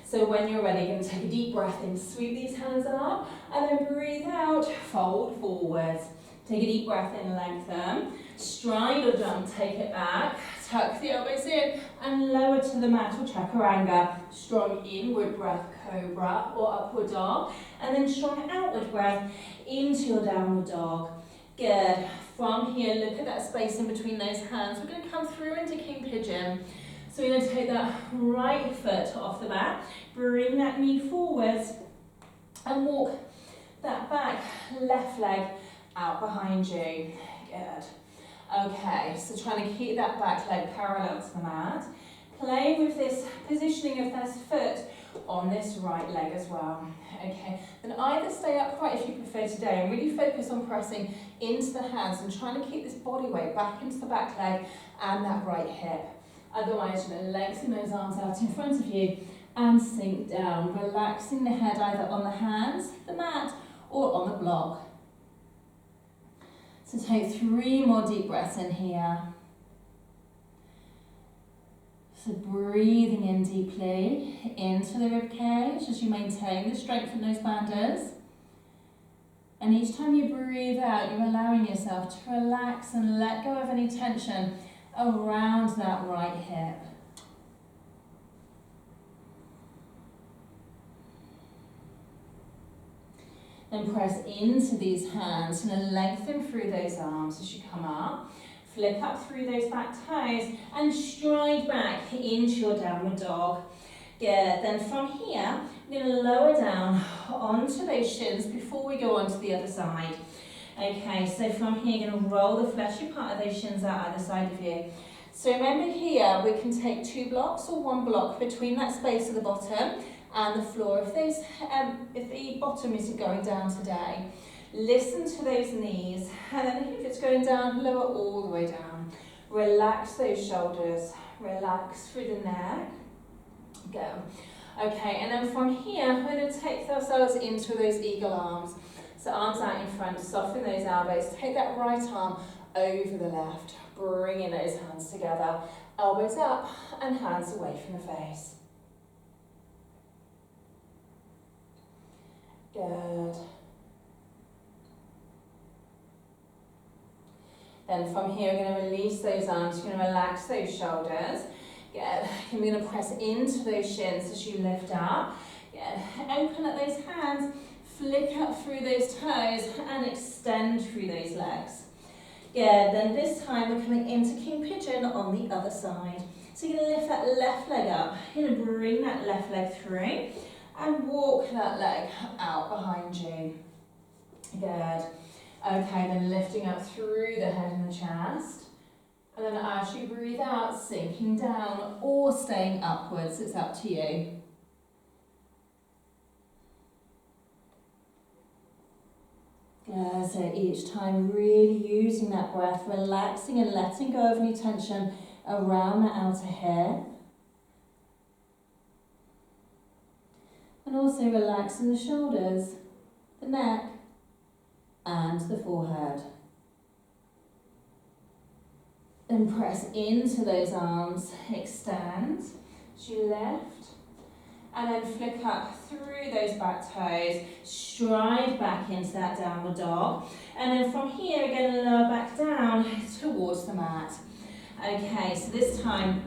So when you're ready, you're going to take a deep breath in, sweep these hands up, and then breathe out, fold forwards. Take a deep breath in, lengthen, stride or jump, take it back, tuck the elbows in, and lower to the mat or chaturanga. Strong inward breath, cobra or upward dog, and then strong outward breath into your downward dog. Good. From here, look at that space in between those hands. We're going to come through into king pigeon. So we're going to take that right foot off the mat, bring that knee forwards, and walk that back left leg out behind you. Good. Okay, so trying to keep that back leg parallel to the mat. Play with this positioning of this foot on this right leg as well. Okay, then either stay upright if you prefer today and really focus on pressing into the hands and trying to keep this body weight back into the back leg and that right hip. Otherwise, you're going to lengthen those arms out in front of you and sink down, relaxing the head either on the hands, the mat, or on the block. So take 3 more deep breaths in here. So breathing in deeply into the rib cage as you maintain the strength in those bandhas. And each time you breathe out, you're allowing yourself to relax and let go of any tension around that right hip. Then press into these hands and lengthen through those arms as you come up. Flip up through those back toes and stride back into your downward dog. Good. Then from here, we're going to lower down onto those shins before we go on to the other side. Okay, so from here, you're going to roll the fleshy part of those shins out either side of you. So remember here, we can take 2 blocks or 1 block between that space at the bottom and the floor. If the bottom isn't going down today, listen to those knees, and then if it's going down, lower all the way down. Relax those shoulders, relax through the neck. Go. Okay, and then from here, we're going to take ourselves into those eagle arms. So arms out in front, soften those elbows, take that right arm over the left, bringing those hands together, elbows up and hands away from the face. Good. Then from here, we're going to release those arms, you're going to relax those shoulders. Good. And we're going to press into those shins as you lift up. Good. Open up those hands, flick up through those toes and extend through those legs. Good. Then this time we're coming into King Pigeon on the other side. So you're going to lift that left leg up. You're going to bring that left leg through and walk that leg out behind you. Good. Okay, then lifting up through the head and the chest. And then as you breathe out, sinking down or staying upwards, it's up to you. Good, so each time really using that breath, relaxing and letting go of any tension around the outer hip. And also relaxing the shoulders, the neck and the forehead. Then press into those arms, extend as you lift, and then flick up through those back toes, stride back into that downward dog, and then from here again lower back down towards the mat. Okay, so this time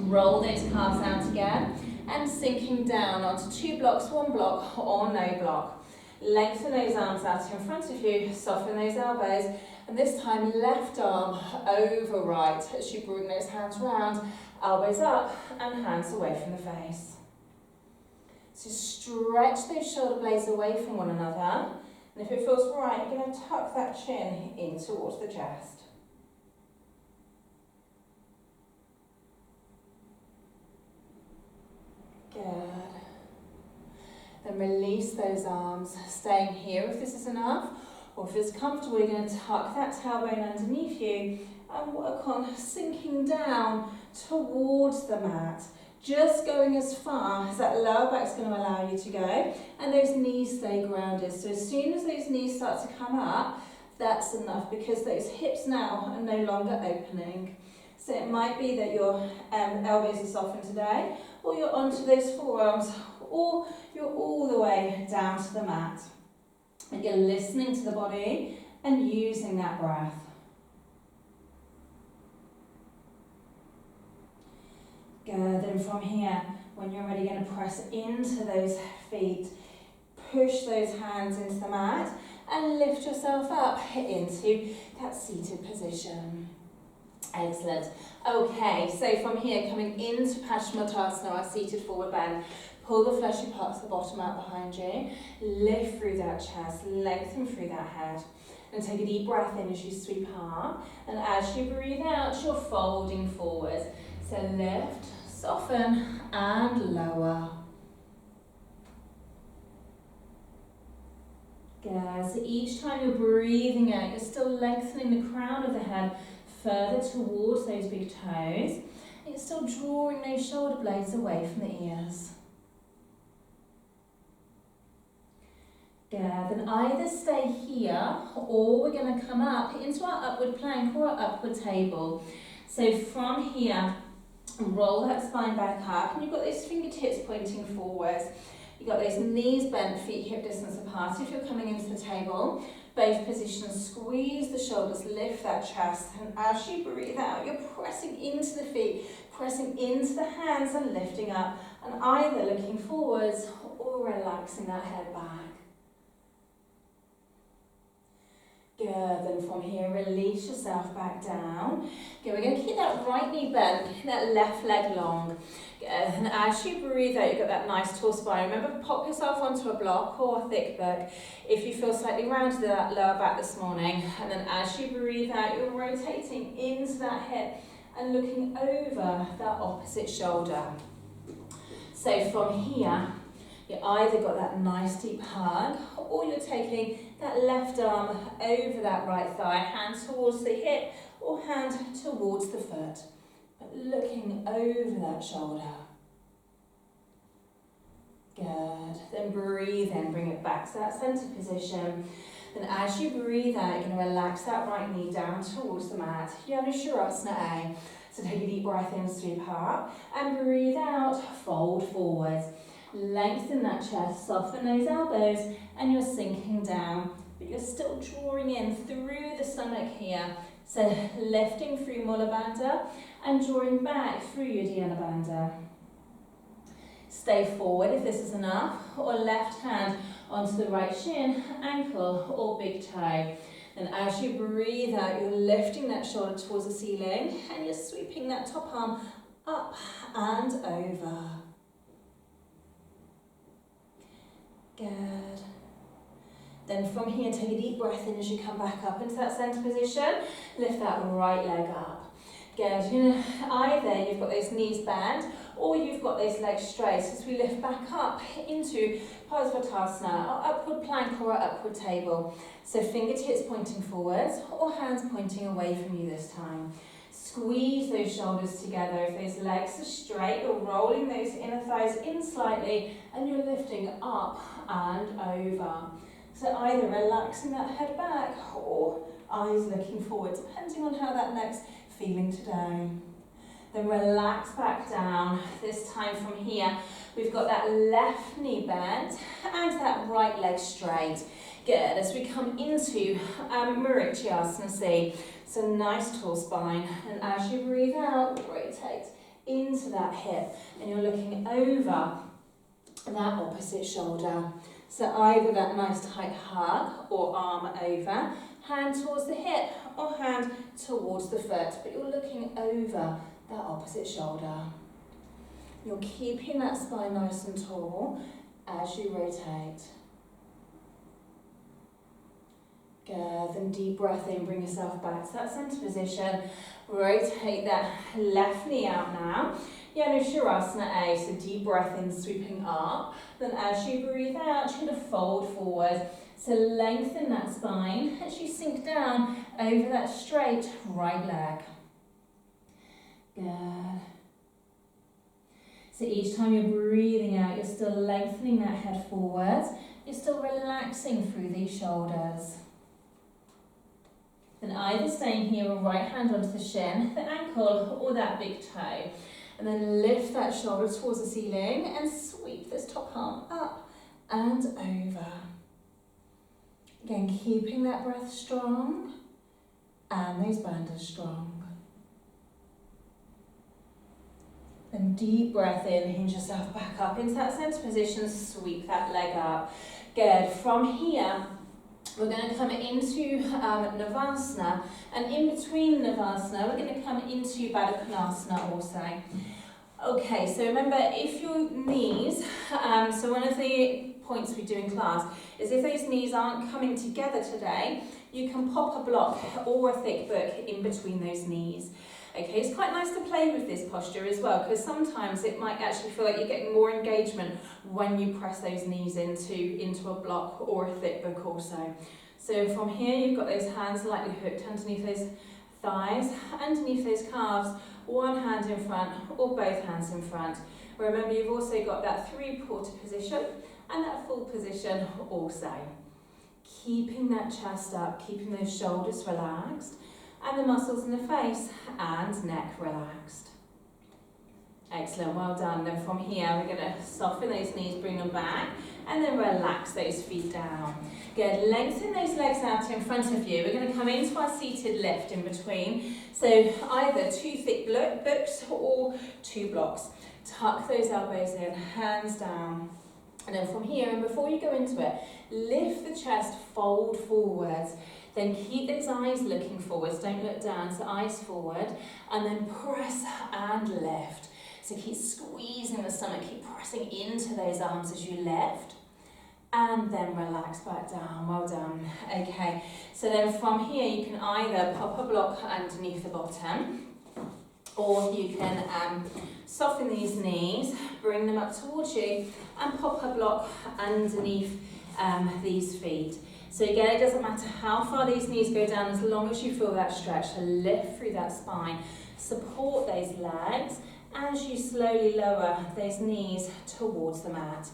roll those calves out again and sinking down onto 2 blocks, 1 block or no block. Lengthen those arms out in front of you, soften those elbows, and this time left arm over right as you bring those hands round, elbows up and hands away from the face. So stretch those shoulder blades away from one another, and if it feels right, you're going to tuck that chin in towards the chest. Good. Then release those arms, staying here if this is enough, or if it's comfortable, you're going to tuck that tailbone underneath you and work on sinking down towards the mat. Just going as far as that lower back's going to allow you to go, and those knees stay grounded. So as soon as those knees start to come up, that's enough, because those hips now are no longer opening. So it might be that your elbows are softened today, or you're onto those forearms, or you're all the way down to the mat. And you're listening to the body and using that breath. Good, then from here, when you're ready, you're going to press into those feet, push those hands into the mat, and lift yourself up into that seated position. Excellent. Okay, so from here, coming into Paschimottanasana, our seated forward bend, pull the fleshy parts of the bottom out behind you, lift through that chest, lengthen through that head, and take a deep breath in as you sweep up, and as you breathe out, you're folding forward. So lift, soften, and lower. Good. So each time you're breathing out, you're still lengthening the crown of the head further towards those big toes, and you're still drawing those shoulder blades away from the ears. Good. Then either stay here, or we're going to come up into our upward plank or our upward table. So from here, roll that spine back up, and you've got those fingertips pointing forwards. You've got those knees bent, feet hip distance apart. If you're coming into the table, both positions, squeeze the shoulders, lift that chest, and as you breathe out, you're pressing into the feet, pressing into the hands and lifting up, and either looking forwards or relaxing that head back. Good, then from here, release yourself back down. Good, we're going to keep that right knee bent, that left leg long. Good, and as you breathe out, you've got that nice tall spine. Remember, pop yourself onto a block or a thick book if you feel slightly rounded to that lower back this morning. And then as you breathe out, you're rotating into that hip and looking over that opposite shoulder. So from here, you either got that nice deep hug, or you're taking that left arm over that right thigh, hand towards the hip or hand towards the foot, but looking over that shoulder. Good. Then breathe in, bring it back to that centre position. Then as you breathe out, you're going to relax that right knee down towards the mat. Shavasana A. So take a deep breath in, sweep up, and breathe out, fold forwards. Lengthen that chest, soften those elbows, and you're sinking down, but you're still drawing in through the stomach here. So lifting through Mula Bandha and drawing back through Uddiyana Bandha. Stay forward if this is enough, or left hand onto the right shin, ankle, or big toe. And as you breathe out, you're lifting that shoulder towards the ceiling, and you're sweeping that top arm up and over. Good. Then from here, take a deep breath in as you come back up into that centre position. Lift that right leg up. Good. Either you've got those knees bent or you've got those legs straight. So as we lift back up into Parsvatasana, or upward plank or upward table. So fingertips pointing forwards or hands pointing away from you this time. Squeeze those shoulders together. If those legs are straight, you're rolling those inner thighs in slightly and you're lifting up and over. So either relaxing that head back or eyes looking forward, depending on how that neck's feeling today. Then relax back down. This time from here, we've got that left knee bent and that right leg straight. Good, as we come into Marichyasana C. So nice tall spine, and as you breathe out, rotate into that hip, and you're looking over that opposite shoulder. So either that nice tight hug or arm over, hand towards the hip or hand towards the foot, but you're looking over that opposite shoulder. You're keeping that spine nice and tall as you rotate. Good, then deep breath in, bring yourself back to that centre position. Rotate that left knee out now. Shavasana A, so deep breath in, sweeping up. Then as you breathe out, you're going to fold forward. So lengthen that spine as you sink down over that straight right leg. Good. So each time you're breathing out, you're still lengthening that head forwards. You're still relaxing through these shoulders. Then either staying here or right hand onto the shin, the ankle, or that big toe. And then lift that shoulder towards the ceiling and sweep this top arm up and over. Again, keeping that breath strong and those bandhas strong. Then deep breath in, hinge yourself back up into that centre position, sweep that leg up. Good. From here, we're going to come into Navasana, and in between Navasana, we're going to come into Baddha Konasana also. Okay, so remember, if your knees, so one of the points we do in class is if those knees aren't coming together today, you can pop a block or a thick book in between those knees. Okay, it's quite nice to play with this posture as well, because sometimes it might actually feel like you're getting more engagement when you press those knees into a block or a thick book also. So from here, you've got those hands lightly hooked underneath those thighs, underneath those calves, one hand in front or both hands in front. Remember, you've also got that three-quarter position and that full position also. Keeping that chest up, keeping those shoulders relaxed, and the muscles in the face and neck relaxed. Excellent, well done. Then from here, we're going to soften those knees, bring them back, and then relax those feet down. Good, lengthen those legs out in front of you. We're going to come into our seated lift in between. So either 2 thick books or 2 blocks. Tuck those elbows in, hands down. And then from here, and before you go into it, lift the chest, fold forwards. Then keep those eyes looking forwards, don't look down, so eyes forward. And then press and lift. So keep squeezing the stomach, keep pressing into those arms as you lift. And then relax back down, well done. Okay, so then from here you can either pop a block underneath the bottom, or you can soften these knees, bring them up towards you, and pop a block underneath these feet. So again, it doesn't matter how far these knees go down as long as you feel that stretch. So lift through that spine, support those legs as you slowly lower those knees towards the mat.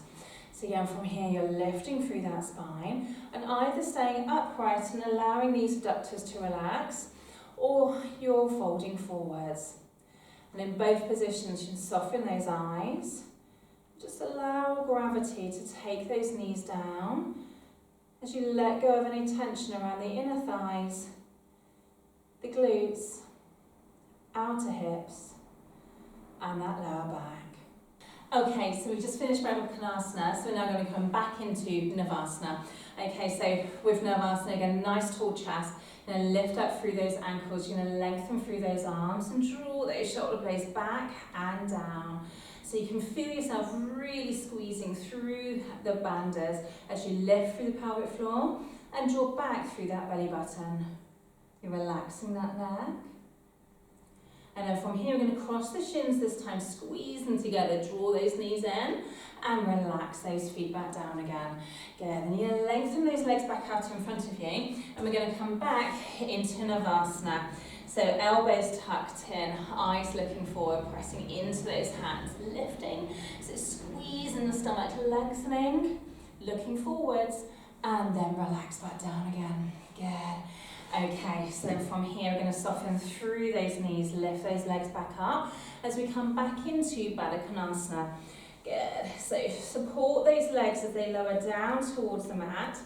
So again, from here you're lifting through that spine and either staying upright and allowing these adductors to relax, or you're folding forwards. And in both positions you can soften those eyes. Just allow gravity to take those knees down as you let go of any tension around the inner thighs, the glutes, outer hips, and that lower back. Okay, so we've just finished Konasana, so we're now going to come back into Navasana. Okay, so with Navasana, again, nice tall chest. You're going to lift up through those ankles, you're going to lengthen through those arms and draw those shoulder blades back and down. So you can feel yourself really squeezing through the bandhas as you lift through the pelvic floor and draw back through that belly button. You're relaxing that neck. And then from here, we're going to cross the shins this time, squeeze them together, draw those knees in, and relax those feet back down again. Good, then you're going to lengthen those legs back out in front of you, and we're going to come back into Navasana. So elbows tucked in, eyes looking forward, pressing into those hands, lifting. So squeezing the stomach, lengthening, looking forwards, and then relax back down again. Good. Okay, so then from here we're going to soften through those knees, lift those legs back up as we come back into Konasana. Good, so support those legs as they lower down towards the mat.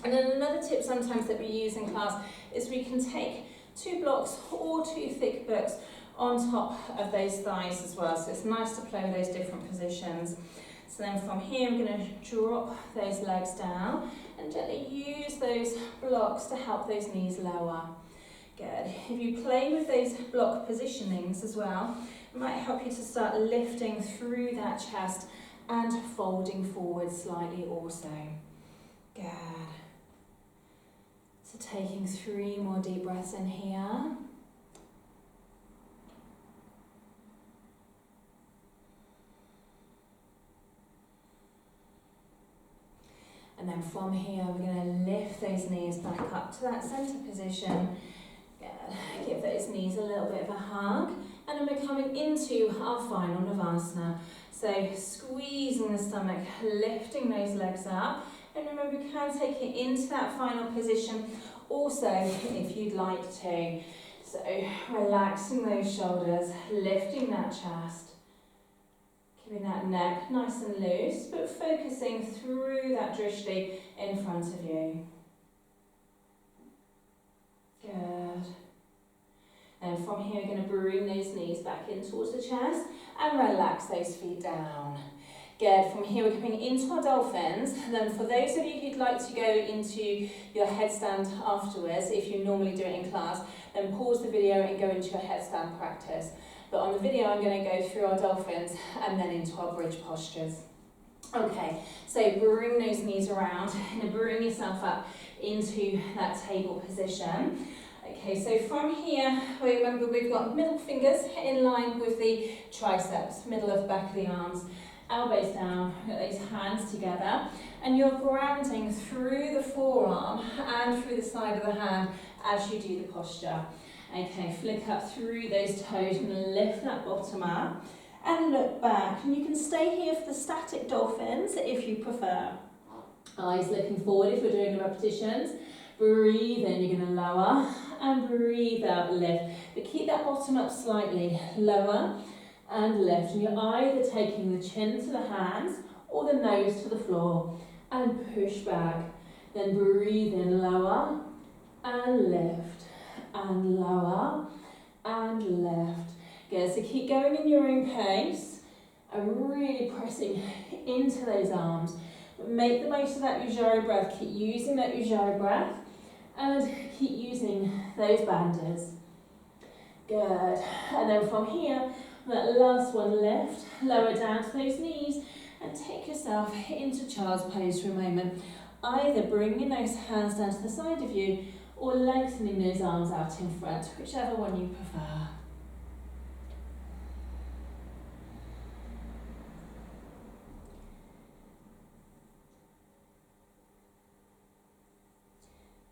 And then another tip sometimes that we use in class is we can take 2 blocks or 2 thick books on top of those thighs as well. So it's nice to play with those different positions. So then from here I'm going to drop those legs down and gently use those blocks to help those knees lower. Good. If you play with those block positionings as well, it might help you to start lifting through that chest and folding forward slightly also. Good. So taking 3 more deep breaths in here. And then from here, we're going to lift those knees back up to that centre position. Good. Give those knees a little bit of a hug. And then we're coming into our final Navasana. So squeezing the stomach, lifting those legs up. And remember, you can take it into that final position also if you'd like to. So relaxing those shoulders, lifting that chest. Keeping that neck nice and loose, but focusing through that drishti in front of you. Good. And from here, we're going to bring those knees back in towards the chest and relax those feet down. Good. From here, we're coming into our dolphins. And then for those of you who'd like to go into your headstand afterwards, if you normally do it in class, then pause the video and go into your headstand practice. But on the video, I'm going to go through our dolphins and then into our bridge postures. Okay, so bring those knees around and bring yourself up into that table position. Okay, so from here, remember we've got middle fingers in line with the triceps, middle of the back of the arms, elbows down, get those hands together, and you're grounding through the forearm and through the side of the hand as you do the posture. Okay, flick up through those toes and lift that bottom up and look back. And you can stay here for the static dolphins if you prefer. Eyes looking forward if we're doing the repetitions. Breathe in, you're going to lower, and breathe out, lift. But keep that bottom up slightly, lower and lift. And you're either taking the chin to the hands or the nose to the floor and push back. Then breathe in, lower and lift and lower and lift. Good, so keep going in your own pace and really pressing into those arms. Make the most of that Ujjayi breath. Keep using that Ujjayi breath and keep using those bandhas. Good. And then from here, that last one, lift, lower down to those knees and take yourself into child's pose for a moment. Either bringing those hands down to the side of you or lengthening those arms out in front, whichever one you prefer.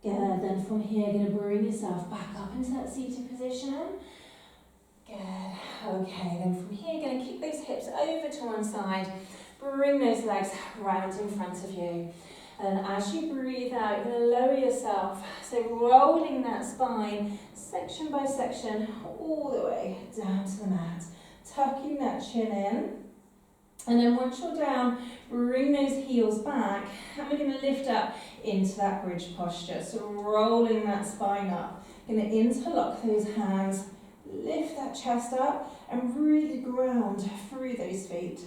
Good, then from here, going to bring yourself back up into that seated position. Good, okay, then from here, going to keep those hips over to one side, bring those legs round in front of you. And as you breathe out, you're going to lower yourself, so rolling that spine, section by section, all the way down to the mat, tucking that chin in. And then once you're down, bring those heels back, and we're going to lift up into that bridge posture. So rolling that spine up, going to interlock those hands, lift that chest up, and really ground through those feet.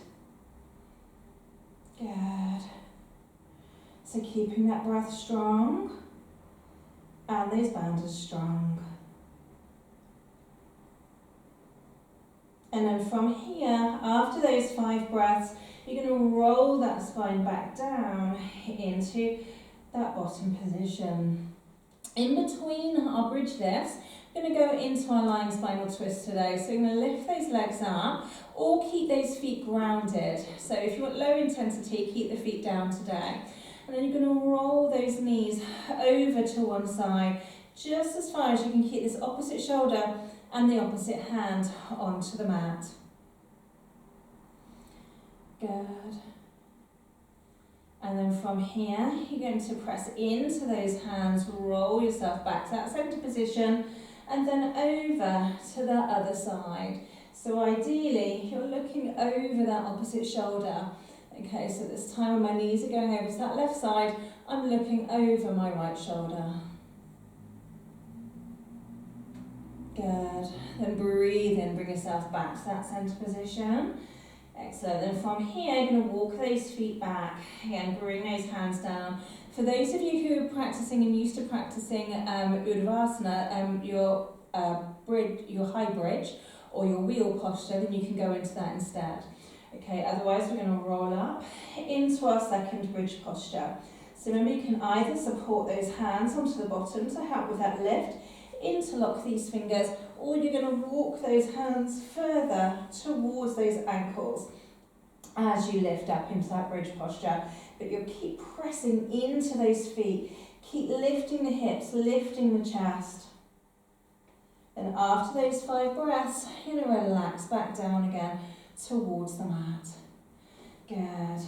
Good. So keeping that breath strong, and those bandhas strong. And then from here, after those 5 breaths, you're going to roll that spine back down into that bottom position. In between our bridge lifts, we're going to go into our lying spinal twist today. So we're going to lift those legs up or keep those feet grounded. So if you want low intensity, keep the feet down today. And then you're going to roll those knees over to one side, just as far as you can keep this opposite shoulder and the opposite hand onto the mat. Good. And then from here, you're going to press into those hands, roll yourself back to that centre position, and then over to the other side. So ideally, you're looking over that opposite shoulder. Okay, so this time when my knees are going over to that left side, I'm looking over my right shoulder. Good. Then breathe in, bring yourself back to that centre position. Excellent. Then from here, you're going to walk those feet back. Again, bring those hands down. For those of you who are practicing and used to practicing Urdhvasana, your high bridge or your wheel posture, then you can go into that instead. Okay, otherwise we're going to roll up into our second bridge posture. So remember, you can either support those hands onto the bottom to help with that lift, interlock these fingers, or you're going to walk those hands further towards those ankles as you lift up into that bridge posture. But you'll keep pressing into those feet, keep lifting the hips, lifting the chest. Then after those 5 breaths, you're going to relax back down again towards the mat. Good.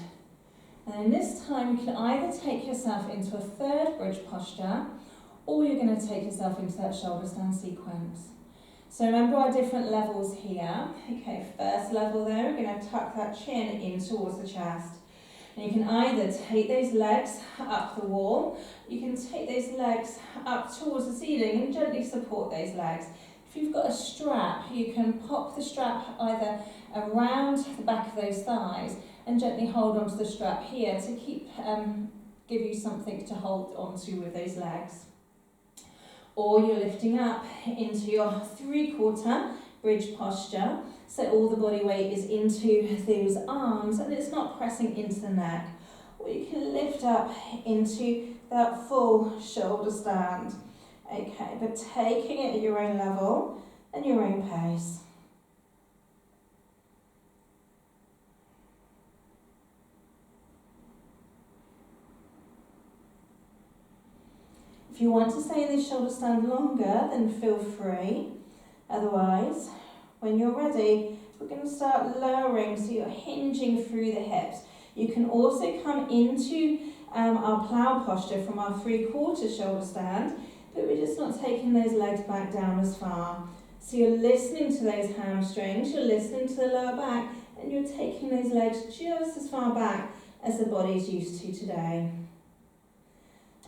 And this time you can either take yourself into a third bridge posture, or you're going to take yourself into that shoulder stand sequence. So remember our different levels here. Okay, first level there, we're going to tuck that chin in towards the chest. And you can either take those legs up the wall, you can take those legs up towards the ceiling and gently support those legs. If you've got a strap, you can pop the strap either around the back of those thighs and gently hold onto the strap here to give you something to hold onto with those legs. Or you're lifting up into your 3/4 bridge posture, so all the body weight is into those arms and it's not pressing into the neck. Or you can lift up into that full shoulder stand. Okay, but taking it at your own level and your own pace. If you want to stay in this shoulder stand longer, then feel free. Otherwise, when you're ready, we're going to start lowering, so you're hinging through the hips. You can also come into our plough posture from our 3/4 shoulder stand, but we're just not taking those legs back down as far. So you're listening to those hamstrings, you're listening to the lower back, and you're taking those legs just as far back as the body's used to today.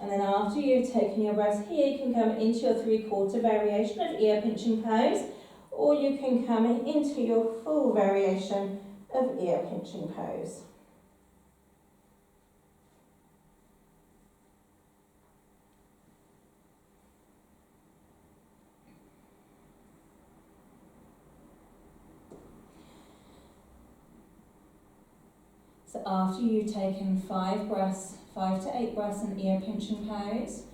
And then after you've taken your breath here, you can come into your 3/4 variation of ear pinching pose, or you can come into your full variation of ear pinching pose. So after you've taken 5 to 8 breaths in ear pinching pose,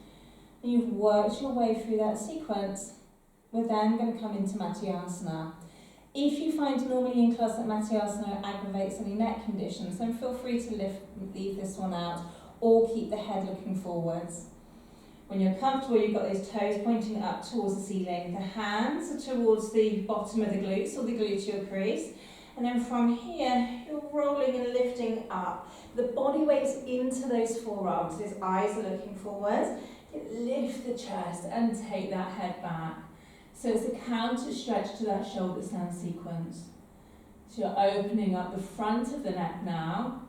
and you've worked your way through that sequence, we're then going to come into Matayasana. If you find normally in class that Matayasana aggravates any neck conditions, then feel free to leave this one out or keep the head looking forwards. When you're comfortable, you've got those toes pointing up towards the ceiling. The hands are towards the bottom of the glutes or the gluteal crease. And then from here, you're rolling and lifting up. The body weight's into those forearms, those eyes are looking forwards. Lift the chest and take that head back. So it's a counter stretch to that shoulder stand sequence. So you're opening up the front of the neck now,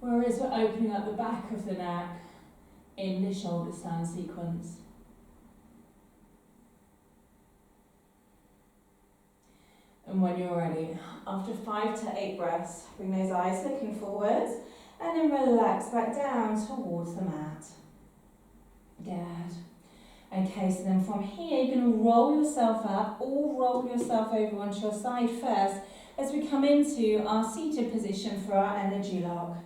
whereas we're opening up the back of the neck in the shoulder stand sequence. And when you're ready, after 5 to 8 breaths, bring those eyes looking forwards and then relax back down towards the mat. Good. Okay, so then from here, you're going to roll yourself up or roll yourself over onto your side first as we come into our seated position for our energy lock.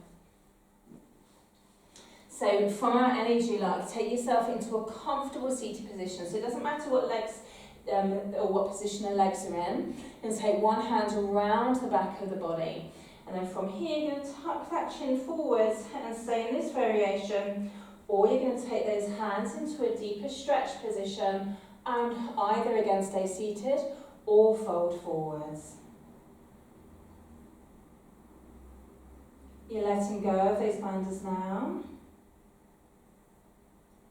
So from our energy lock, take yourself into a comfortable seated position. So it doesn't matter what legs or what position the legs are in. And take one hand around the back of the body. And then from here, you're going to tuck that chin forwards and stay in this variation. Or you're going to take those hands into a deeper stretch position and either again stay seated or fold forwards. You're letting go of those bandhas now.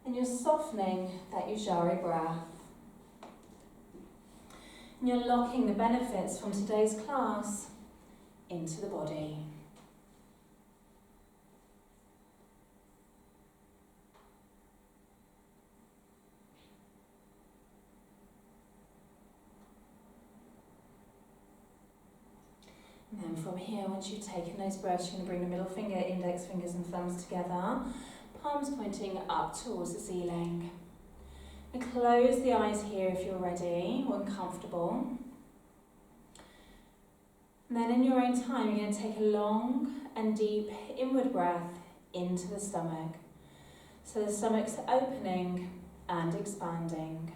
And you're softening that Ujjayi breath. And you're locking the benefits from today's class into the body. And then from here, once you've taken those breaths, you're going to bring the middle finger, index fingers and thumbs together, palms pointing up towards the ceiling. And close the eyes here if you're ready or comfortable. And then in your own time, you're going to take a long and deep inward breath into the stomach. So the stomach's opening and expanding.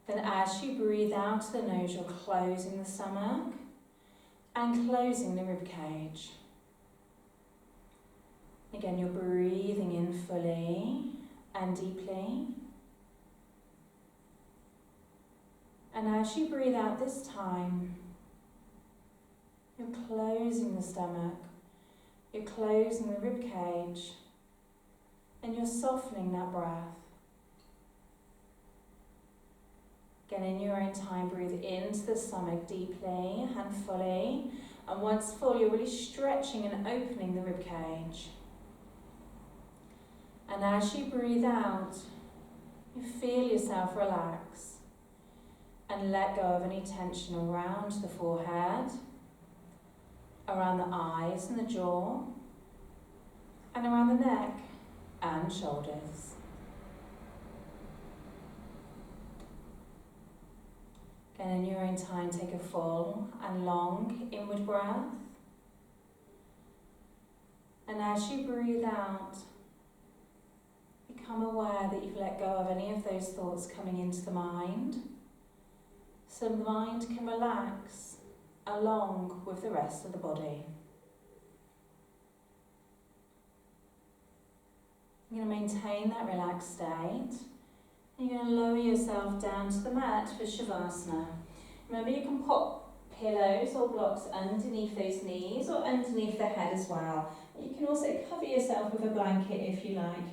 Then as you breathe out the nose, you're closing the stomach and closing the rib cage. Again, you're breathing in fully and deeply. And as you breathe out this time, you're closing the stomach, you're closing the rib cage, and you're softening that breath. Again, in your own time, breathe into the stomach deeply and fully. And once full, you're really stretching and opening the rib cage. And as you breathe out, you feel yourself relax and let go of any tension around the forehead, around the eyes and the jaw, and around the neck and shoulders. Again, in your own time, take a full and long inward breath. And as you breathe out, become aware that you've let go of any of those thoughts coming into the mind, so the mind can relax along with the rest of the body. You're going to maintain that relaxed state. And you're going to lower yourself down to the mat for Shavasana. Remember, you can pop pillows or blocks underneath those knees or underneath the head as well. You can also cover yourself with a blanket if you like.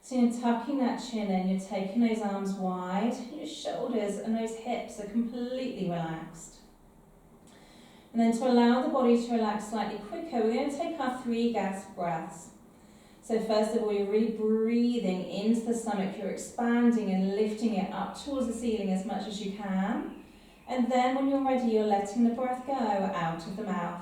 So you're tucking that chin in, you're taking those arms wide, your shoulders and those hips are completely relaxed. And then to allow the body to relax slightly quicker, we're going to take our 3 gasp breaths. So first of all, you're really breathing into the stomach, you're expanding and lifting it up towards the ceiling as much as you can. And then when you're ready, you're letting the breath go out of the mouth.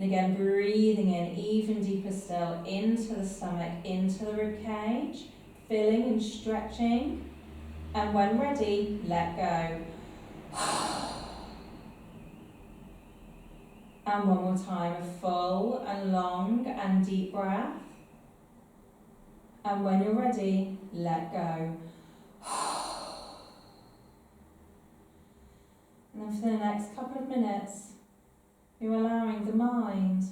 And again, breathing in even deeper still, into the stomach, into the rib cage, filling and stretching. And when ready, let go. And one more time, a full and long and deep breath. And when you're ready, let go. And then for the next couple of minutes, you're allowing the mind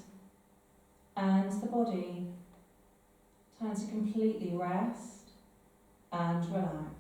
and the body time to completely rest and relax.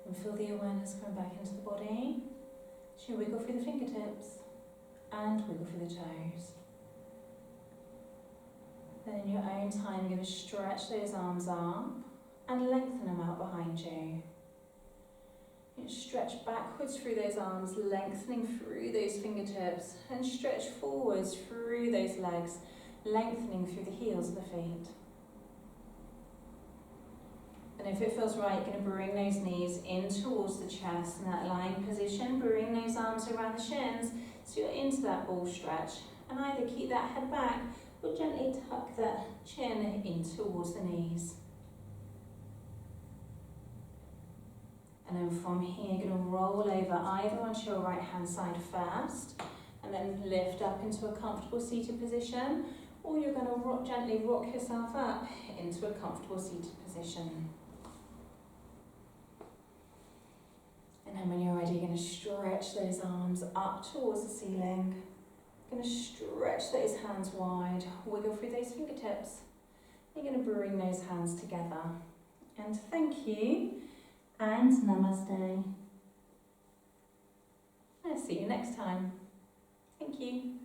And feel the awareness coming back into the body. So you wiggle through the fingertips and wiggle through the toes. Then in your own time, you're going to stretch those arms up and lengthen them out behind you. You stretch backwards through those arms, lengthening through those fingertips, and stretch forwards through those legs, lengthening through the heels of the feet. And if it feels right, you're going to bring those knees in towards the chest in that lying position. Bring those arms around the shins so you're into that ball stretch. And either keep that head back or gently tuck that chin in towards the knees. And then from here, you're going to roll over either onto your right hand side first and then lift up into a comfortable seated position, or you're going to gently rock yourself up into a comfortable seated position. And then when you're ready, you're going to stretch those arms up towards the ceiling. You're going to stretch those hands wide, wiggle through those fingertips. You're going to bring those hands together. And thank you, and namaste. next time. Thank you.